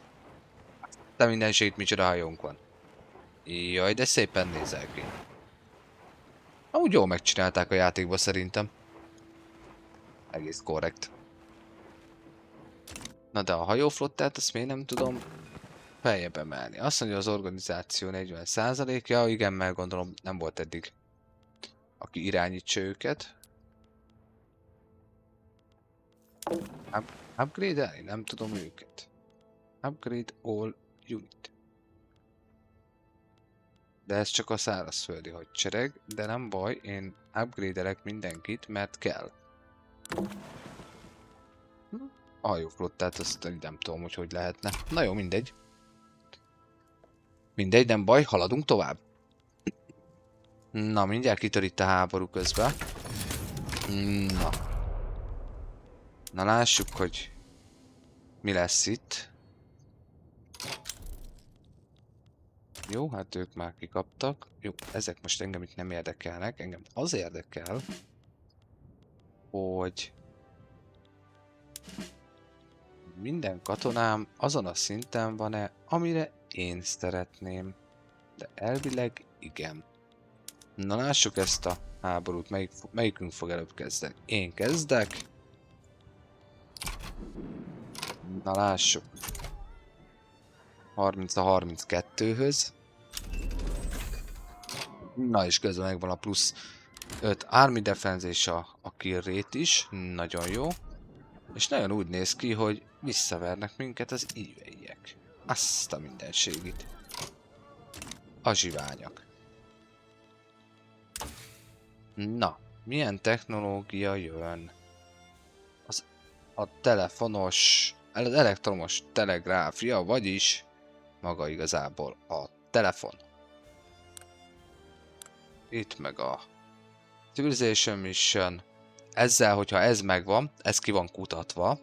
De mindenségét micsoda hajónk van. Jaj, de szépen nézel ki. Amúgy jól megcsinálták a játékba szerintem. Egész korrekt. Na de a hajóflottát azt még nem tudom feljebb emelni. Azt mondja az organizáció 40%-ja, igen, mert gondolom nem volt eddig, aki irányítsa őket. Upgrade-elni? Nem tudom őket. Upgrade all unit. De ez csak a szárazföldi hadsereg, de nem baj, én upgrade-elek mindenkit, mert kell. A hajóflottát azt nem tudom, hogy lehetne. Na jó, mindegy. Mindegy, nem baj, haladunk tovább. Na, mindjárt kitör itt a háború közben. Na. Na lássuk, hogy mi lesz itt. Jó, hát ők már kikaptak. Jó, ezek most engem itt nem érdekelnek. Engem az érdekel, hogy minden katonám azon a szinten van-e, amire én szeretném. De elvileg igen. Na lássuk ezt a háborút, melyikünk fog előbb kezdeni. Én kezdek. Na lássuk. 30-32-höz. Na és közben megvan a plusz 5 Army Defense és a kill rate is. Nagyon jó. És nagyon úgy néz ki, hogy visszavernek minket az íveiek. Azt a mindenségit. A zsiványak. Na, milyen technológia jön? A telefonos, az elektromos telegráfia, vagyis maga igazából a telefon. Itt meg a Civilization Mission. Ezzel, hogyha ez megvan, ez ki van kutatva,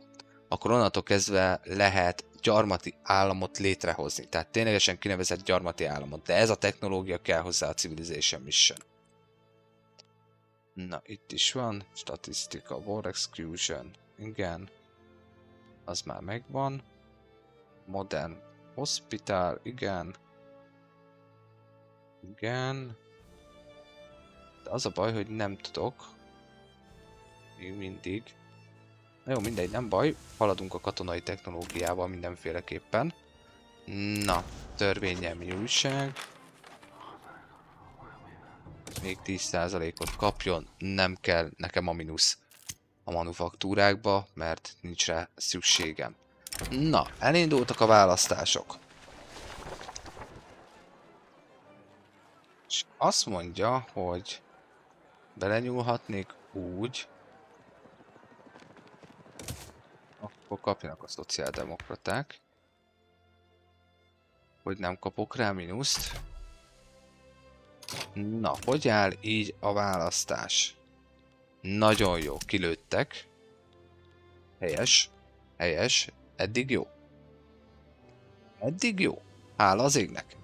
akkor onnantól kezdve lehet gyarmati államot létrehozni. Tehát ténylegesen kinevezett gyarmati államot. De ez a technológia kell hozzá a Civilization Mission. Na, itt is van. Statisztika, War Execution. Igen. Az már megvan. Modern Hospital. Igen. Igen. De az a baj, hogy nem tudok. Még mindig. Na jó, mindegy, nem baj. Haladunk a katonai technológiával mindenféleképpen. Na, törvényel mi újság? Még 10%-ot kapjon. Nem kell nekem a mínusz a manufaktúrákba, mert nincs rá szükségem. Na, elindultak a választások. És azt mondja, hogy belenyúlhatnék úgy, akkor kapjanak a szociáldemokraták, hogy nem kapok rá mínuszt. Na, hogy áll így a választás? Nagyon jó, kilőttek. Helyes, helyes, eddig jó. Eddig jó. Hála az égnek.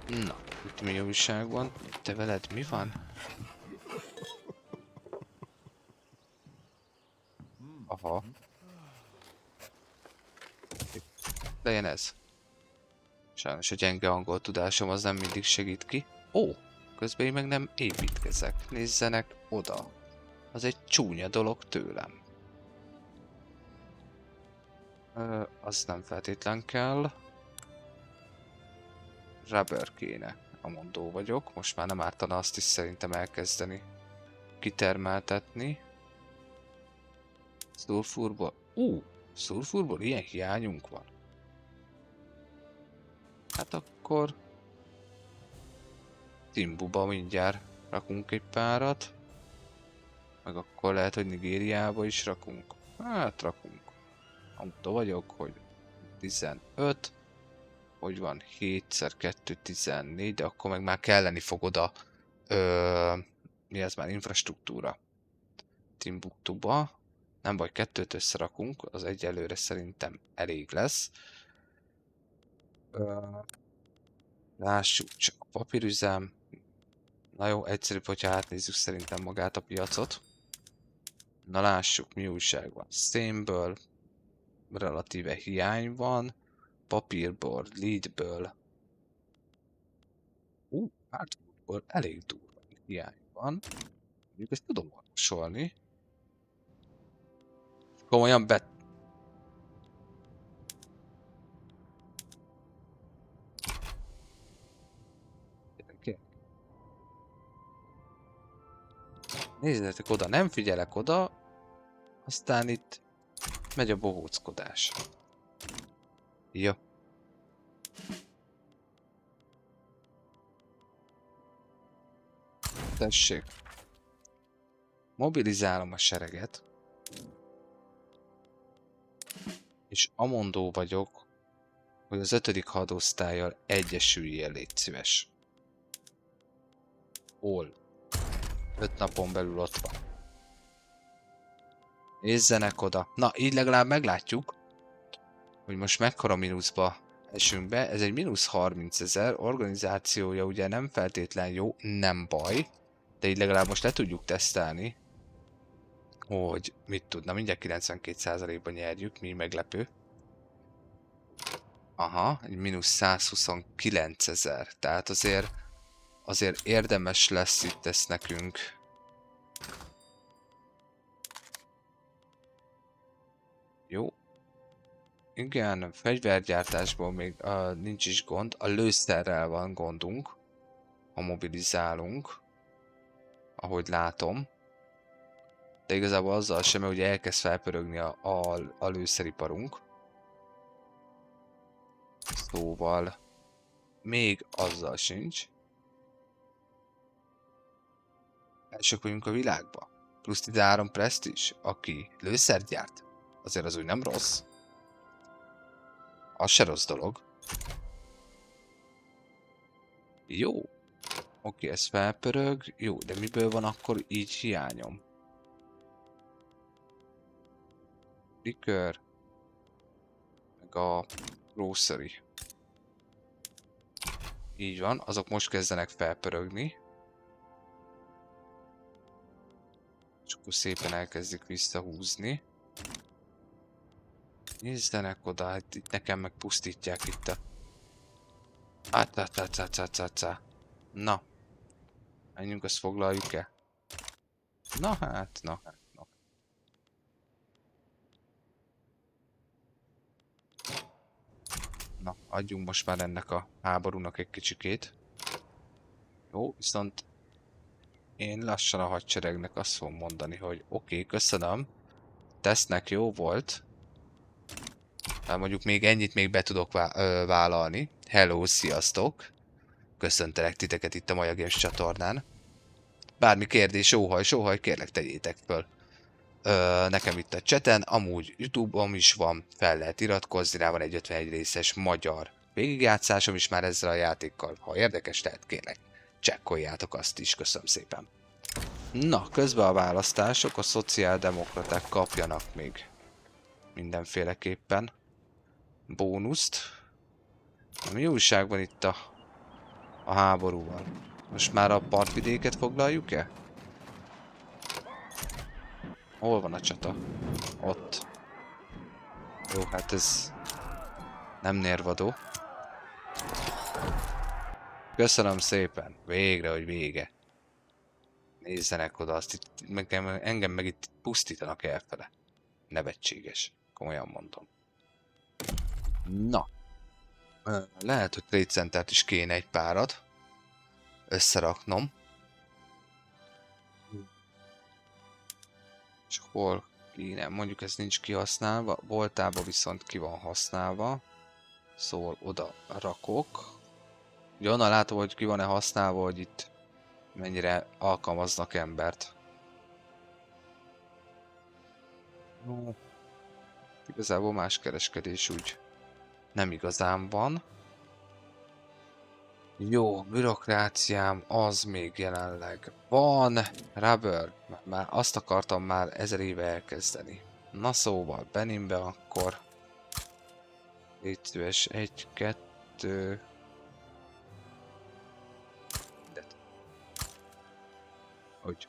Na, itt mi újság van? Te veled mi van? Aha. Legyen ez. Sajnos a gyenge angol tudásom az nem mindig segít ki. Ó, közben én meg nem építkezek. Nézzenek oda. Az egy csúnya dolog tőlem. Az nem feltétlen kell. Rubber kéne. A mondó vagyok. Most már nem ártana azt is szerintem elkezdeni kitermeltetni. Szulfurból. Szulfurból ilyen hiányunk van. Hát akkor Timbuba mindjárt rakunk egy párat. Meg akkor lehet, hogy Nigériába is rakunk. Hát rakunk. Amúgy vagyok, hogy 15. Hogy van 7x2 14, de akkor meg már kelleni fog oda Mi ez már? Infrastruktúra. Timbuktuba. Nem baj, kettőt összerakunk, az egyelőre szerintem elég lesz. Lássuk csak a papírüzem. Na jó, egyszerűbb, hogyha átnézzük szerintem magát a piacot. Na lássuk, mi újság van. Szénből relatíve hiány van. Papírból, leadből. Hardwoodból elég durva hiány van. Mondjuk ezt tudom olvasolni. Komolyan Nézzetek oda, nem figyelek oda, aztán itt megy a bohóckodás. Jó. Tessék. Mobilizálom a sereget. És amondó vagyok, hogy az 5. hadosztállyal egyesüljél, légy szíves. Hol? 5 napon belül ott van. Nézzenek oda. Na, így legalább meglátjuk, hogy most mekkora mínuszba esünk be. Ez egy mínusz 30 000, organizációja ugye nem feltétlen jó, nem baj. De így legalább most le tudjuk tesztelni, hogy mit tudna. Mindjárt 92%-ban nyerjük, mi meglepő. Aha, egy mínusz 129 000. Tehát azért érdemes lesz itt ezt nekünk. Jó. Igen, fegyvergyártásból még nincs is gond. A lőszerrel van gondunk, ha mobilizálunk. Ahogy látom. De igazából azzal sem, hogy elkezd felpörögni a lőszeriparunk. Szóval még azzal sincs. Elsők vagyunk a világban. Plusz 13 presztízs, aki lőszert gyárt. Azért az úgy nem rossz. Az se rossz dolog. Jó. Oké, ez felpörög. Jó, de miből van akkor így hiányom? Likör. Meg a grocery. Így van, azok most kezdenek felpörögni. És akkor szépen elkezdik visszahúzni. Nézzenek oda, hát itt nekem megpusztítják itt a... Na. Menjünk, azt foglaljuk el. Na hát. Na, adjunk most már ennek a háborúnak egy kicsikét. Jó, viszont én lassan a hadseregnek azt fogom mondani, hogy oké, köszönöm. Tesznek jó volt. Hát mondjuk még ennyit még be tudok vállalni. Hello, sziasztok! Köszöntelek titeket itt a Maja Games csatornán. Bármi kérdés, sóhaj, kérlek tegyétek föl. Nekem itt a chaten, amúgy YouTube-om is van, fel lehet iratkozni, rá van egy 51 részes magyar végigjátszásom is már ezzel a játékkal. Ha érdekes lehet, kérlek, csekkoljátok azt is, köszönöm szépen. Na, közben a választások, a szociáldemokraták kapjanak még mindenféleképpen bónuszt. Mi újság van itt a háborúval? Most már a partvidéket foglaljuk-e? Hol van a csata? Ott. Jó, hát ez nem nérvadó. Köszönöm szépen. Végre, hogy vége. Nézzenek oda, azt itt, engem meg itt pusztítanak elfele. Nevetséges. Komolyan mondom. Na. Lehet, hogy Trade Centert is kéne egy párat összeraknom. És hol kéne? Mondjuk ez nincs kihasználva. Voltában viszont ki van használva. Szóval oda rakok. Ugye onnan látom, hogy ki van-e használva, hogy itt mennyire alkalmaznak embert. No, igazából más kereskedés úgy nem igazán van. Jó, bürokráciám az még jelenleg van. Rubber, már azt akartam már 1000 éve elkezdeni. Na szóval, Beninbe akkor. Légy szíves, 1, 2... Hogy?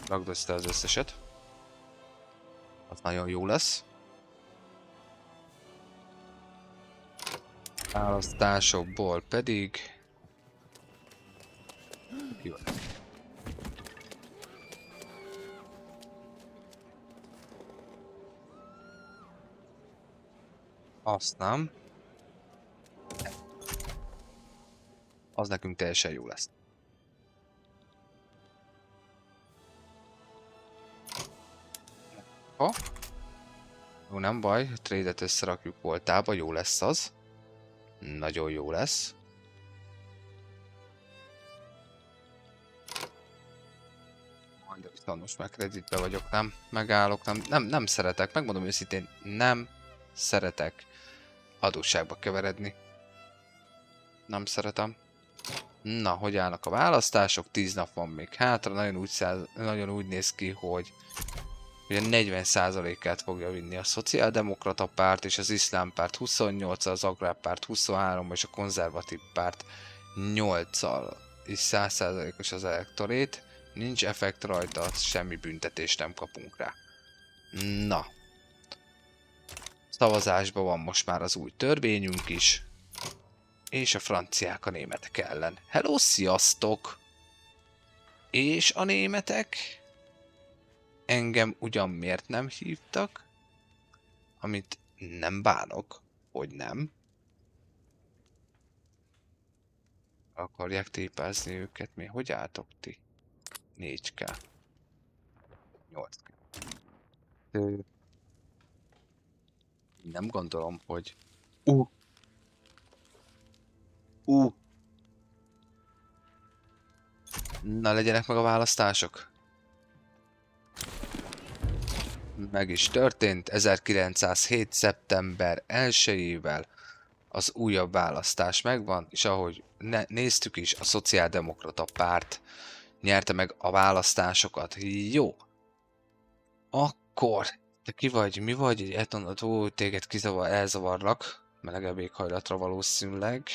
Rakd össze az összeset. Az nagyon jó lesz. Választásokból pedig... Jó. Azt nem. Az nekünk teljesen jó lesz. Ha? Jó, nem baj, trade-et összerakjuk voltába, jó lesz az. Nagyon jó lesz. Majd viszont most már kreditbe vagyok, nem? Megállok, nem szeretek, megmondom őszintén, nem szeretek adósságba keveredni. Nem szeretem. Na, hogy állnak a választások? 10 nap van még hátra, nagyon úgy néz ki, hogy ugye 40%-át fogja vinni a Szociáldemokrata Párt, és az Iszlám Párt 28, az Agrárpárt 23, és a Konzervatív Párt 8-al is 100%-os az elektorét. Nincs effekt rajta, semmi büntetést nem kapunk rá. Na. Szavazásban van most már az új törvényünk is. És a franciák a németek ellen. Hello, sziasztok! És a németek? Engem ugyan miért nem hívtak? Amit nem bánok, hogy nem. Akarják tépázni őket? Mi? Hogy álltok ti? 4K. 8K. Nem gondolom, hogy... Na, legyenek meg a választások. Meg is történt 1907. szeptember 1-ével az újabb választás megvan, és ahogy néztük is, a Szociáldemokrata Párt nyerte meg a választásokat. Jó. Akkor, te ki vagy, mi vagy? Egy etonat, téged elzavarlak. Melegebb éghajlatra valószínűleg.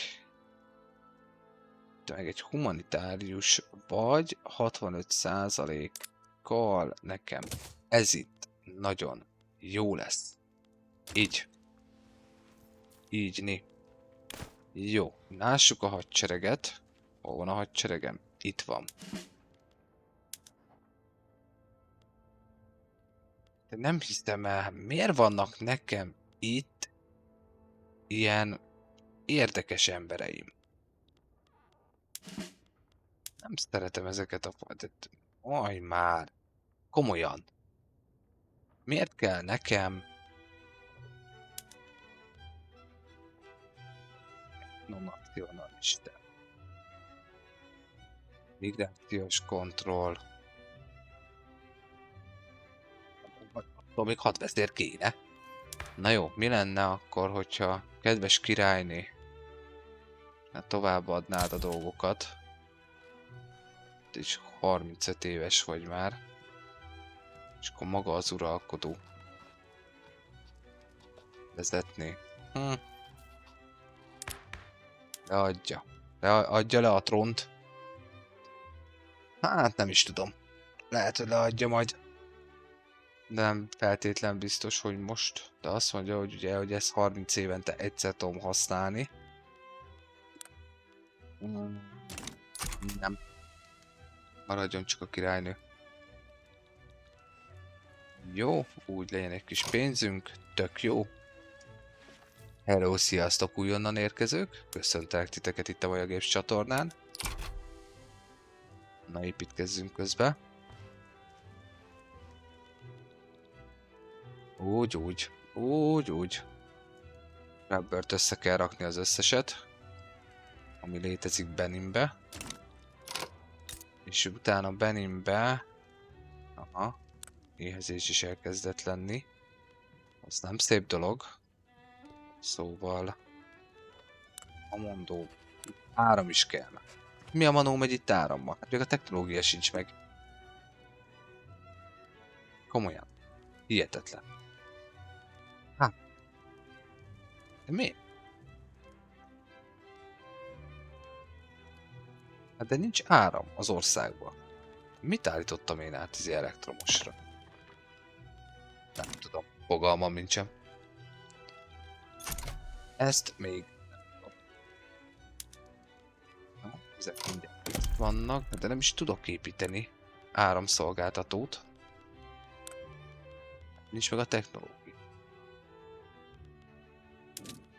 Te meg egy humanitárius vagy, 65%-kal nekem. Ez itt nagyon jó lesz. Így. Így. Jó, lássuk a hadsereget. Hol van a hadseregem? Itt van. De nem hiszem el, miért vannak nekem itt ilyen érdekes embereim? Nem szeretem ezeket a... Aj már! Komolyan! Miért kell nekem... Non-nacionalista. Migrációs kontroll. Attól még 6 vezér kéne. Na jó, mi lenne akkor, hogyha kedves királyné, hát továbbadnád a dolgokat. És 35 éves vagy már. És akkor maga az uralkodó vezetné. Leadja. Adja le a trónt. Hát nem is tudom. Lehet, hogy leadja majd. De nem feltétlen biztos, hogy most. De azt mondja, hogy ugye, hogy ezt 30 évente egyszer tudom használni. Nem. Maradjon csak a királynő. Jó, úgy legyen egy kis pénzünk. Tök jó. Hello, sziasztok újonnan érkezők. Köszöntelek titeket itt a Vajagépes csatornán. Na, építkezzünk közbe. Úgy. Rubbert össze kell rakni az összeset, ami létezik Beninbe. És utána Beninbe... Aha, éhezés is elkezdett lenni. Az nem szép dolog. Szóval... A mondó. Áram is kell. Mi a manó megy itt árammal? Hát még a technológia sincs meg. Komolyan. Hihetetlen. Hát. De mi? Hát de nincs áram az országban. Mit állítottam én át az elektromosra? Nem tudom. Fogalmam nincsen. Ezt még nem tudom. Na, ezek mindjárt itt vannak, de nem is tudok építeni áramszolgáltatót. Nincs meg a technológia.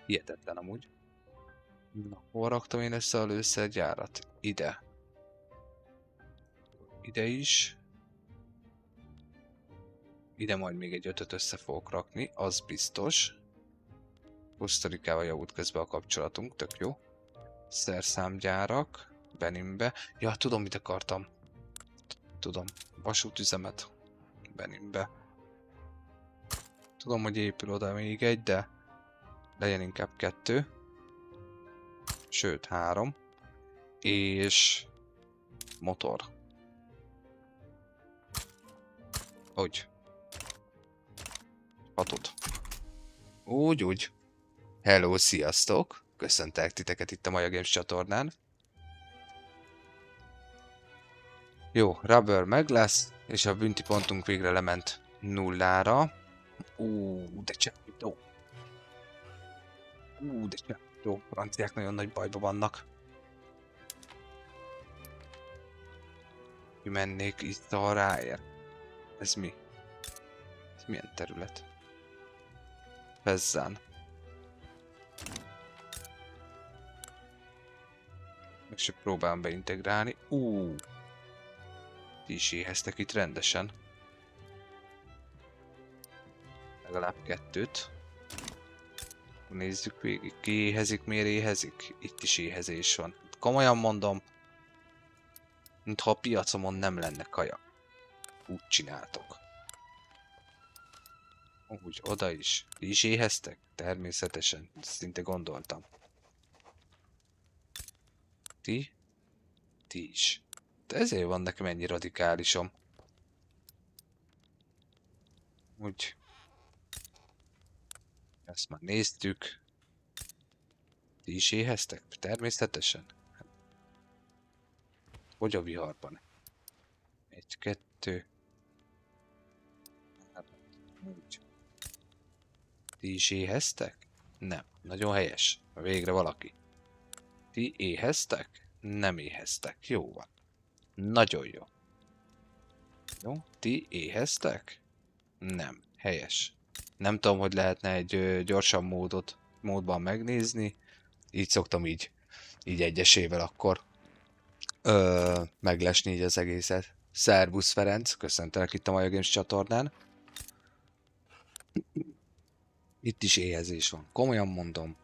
Hihetetlen amúgy. Na, hol raktam én össze a lőszergyárat? Ide. Ide is. Ide majd még egy 5-öt össze fogok rakni, az biztos. Costa Ricával javult közben a kapcsolatunk, tök jó. Szerszámgyárak, Beninbe. Ja, tudom, mit akartam. Tudom, vasútüzemet Beninbe. Tudom, hogy épül oda még egy, de legyen inkább 2. Sőt, 3. És motor. Hogy? 6-ot. Úgy. Hello, sziasztok! Köszöntelek titeket itt a Maja Games csatornán. Jó, Rubber meg lesz, és a bünti pontunk végre lement 0-ra. De csábító. De csábító. Franciák nagyon nagy bajba vannak. Kimennék itt a ráért. Ez mi? Ez milyen terület? Fezzán. Meg se próbálom beintegrálni. Ti is éheztek itt rendesen. Legalább 2-t. Nézzük végig. Ki éhezik, miért éhezik? Itt is éhezés van. Komolyan mondom, mintha a piacomon nem lenne kaja. Úgy csináltok. Úgy, oda is. Ti is éheztek? Természetesen. Szinte gondoltam. Ti? Ti is. De ezért van nekem ennyi radikálisom. Úgy. Ezt már néztük. Ti is éheztek? Természetesen. Hogy a viharban? 1, 2. 3, 4. Ti is éheztek? Nem. Nagyon helyes. Végre valaki. Ti éheztek? Nem éheztek. Jó van. Nagyon jó. Jó. Ti éheztek? Nem. Helyes. Nem tudom, hogy lehetne egy gyorsabb módban megnézni. Így szoktam így egyesével akkor meglesni így az egészet. Szerbusz Ferenc, köszöntelek itt a Maja Games csatornán. Itt is éhezés van. Komolyan mondom.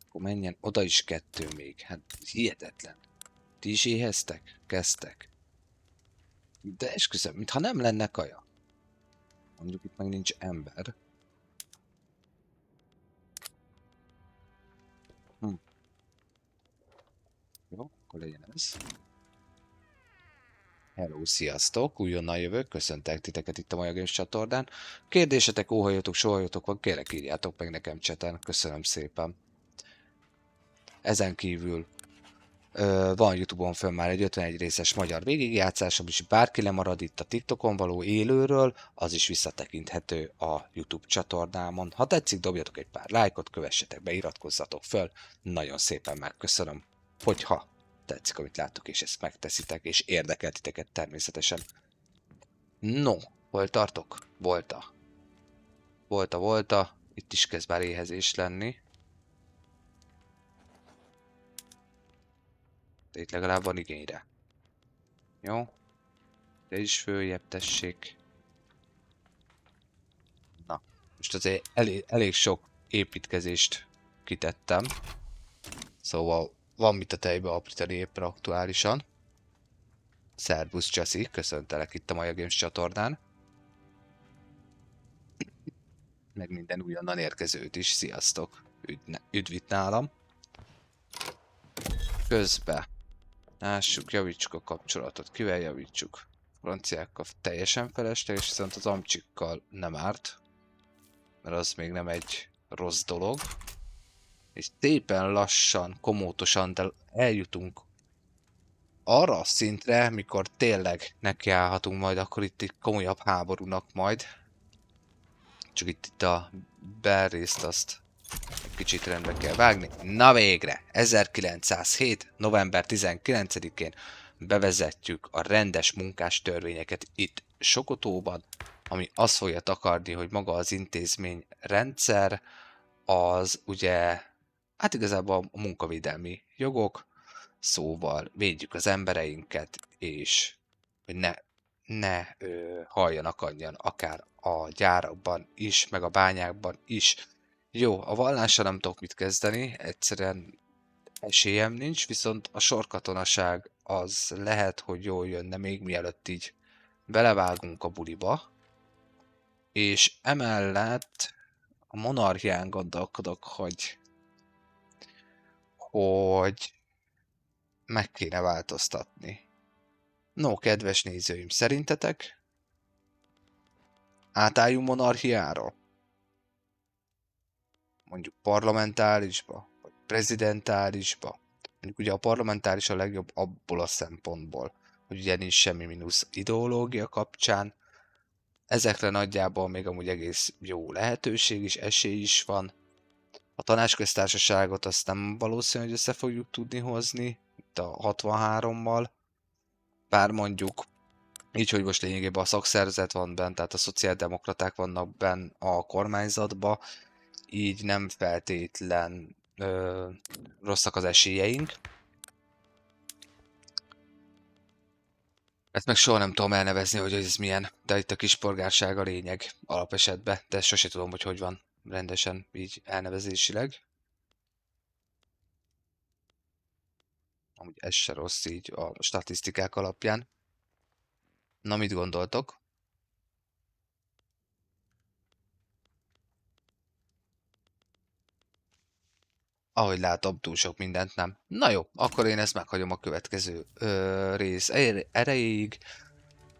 Akkor menjen oda is 2 még. Hát hihetetlen. Ti is éheztek? Kezdtek. De esküszöm, mintha nem lenne kaja. Mondjuk itt meg nincs ember. Jó, akkor legyen ez. Hello, sziasztok! Újonnan jövök, köszöntek titeket itt a Maja Games csatornán. Kérdésetek, óhajotok, sohajotok van, kérlek írjátok meg nekem chaten, köszönöm szépen. Ezen kívül van YouTube-on fönn már egy 51 részes magyar végigjátszásom, és bárki lemarad itt a TikTokon való élőről, az is visszatekinthető a YouTube csatornámon. Ha tetszik, dobjatok egy pár lájkot, kövessetek be, iratkozzatok föl, nagyon szépen megköszönöm, hogyha tetszik, amit láttok, és ezt megteszitek, és érdekel titeket természetesen. No, hol tartok? Volta. Itt is kezd már éhezés lenni. De itt legalább van igényre. Jó? De is följebb tessék. Na, most azért elég sok építkezést kitettem. Szóval van mit a tejbe aprítani éppen aktuálisan. Szervusz Csaszi, köszöntelek itt a Maja Games csatornán. Meg minden újonnan érkezőt is, sziasztok! üdv itt nálam. Közben lássuk, javítsuk a kapcsolatot. Kivel javítsuk? Franciákkal teljesen felesleges, viszont az amcsikkal nem árt. Mert az még nem egy rossz dolog. És szépen lassan, komótosan, de eljutunk arra a szintre, mikor tényleg nekiállhatunk majd, akkor itt egy komolyabb háborúnak majd. Csak itt a belrészt azt egy kicsit rendbe kell vágni. Na végre! 1907. november 19-én bevezetjük a rendes munkás törvényeket itt Sokotóban, ami azt fogja takarni, hogy maga az intézmény rendszer, az ugye, hát igazából a munkavédelmi jogok, szóval védjük az embereinket, és hogy ne halljanak annyian, akár a gyárakban is, meg a bányákban is. Jó, a vallással nem tudok mit kezdeni, egyszerűen esélyem nincs, viszont a sorkatonaság az lehet, hogy jól jönne még mielőtt így belevágunk a buliba. És emellett a monarchián gondolkodok, hogy meg kéne változtatni. No, kedves nézőim, szerintetek átálljunk monarchiára? Mondjuk parlamentárisba, vagy prezidentárisba. Mondjuk ugye a parlamentáris a legjobb abból a szempontból, hogy ugye nincs semmi mínusz ideológia kapcsán. Ezekre nagyjából még amúgy egész jó lehetőség is, esély is van. A tanácsköztársaságot azt nem valószínű, hogy össze fogjuk tudni hozni, itt a 63-mal. Bár mondjuk így, hogy most lényegében a szakszervezet van benne, tehát a szociáldemokraták vannak benne a kormányzatba, így nem feltétlen rosszak az esélyeink. Ezt meg soha nem tudom elnevezni, hogy ez milyen, de itt a kispolgárság a lényeg alapesetben, de sose tudom, hogy van rendesen így elnevezésileg. Amúgy ez se rossz így a statisztikák alapján. Na, mit gondoltok? Ahogy látom, túl sok mindent nem. Na jó, akkor én ezt meghagyom a következő rész erejéig.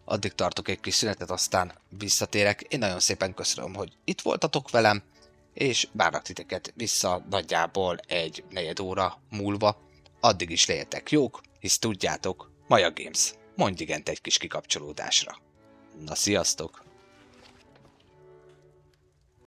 Addig tartok egy kis szünetet, aztán visszatérek. Én nagyon szépen köszönöm, hogy itt voltatok velem, és várlak titeket vissza nagyjából egy negyed óra múlva. Addig is legyetek jók, hisz tudjátok, Maja Games. Mondj igent egy kis kikapcsolódásra. Na, sziasztok!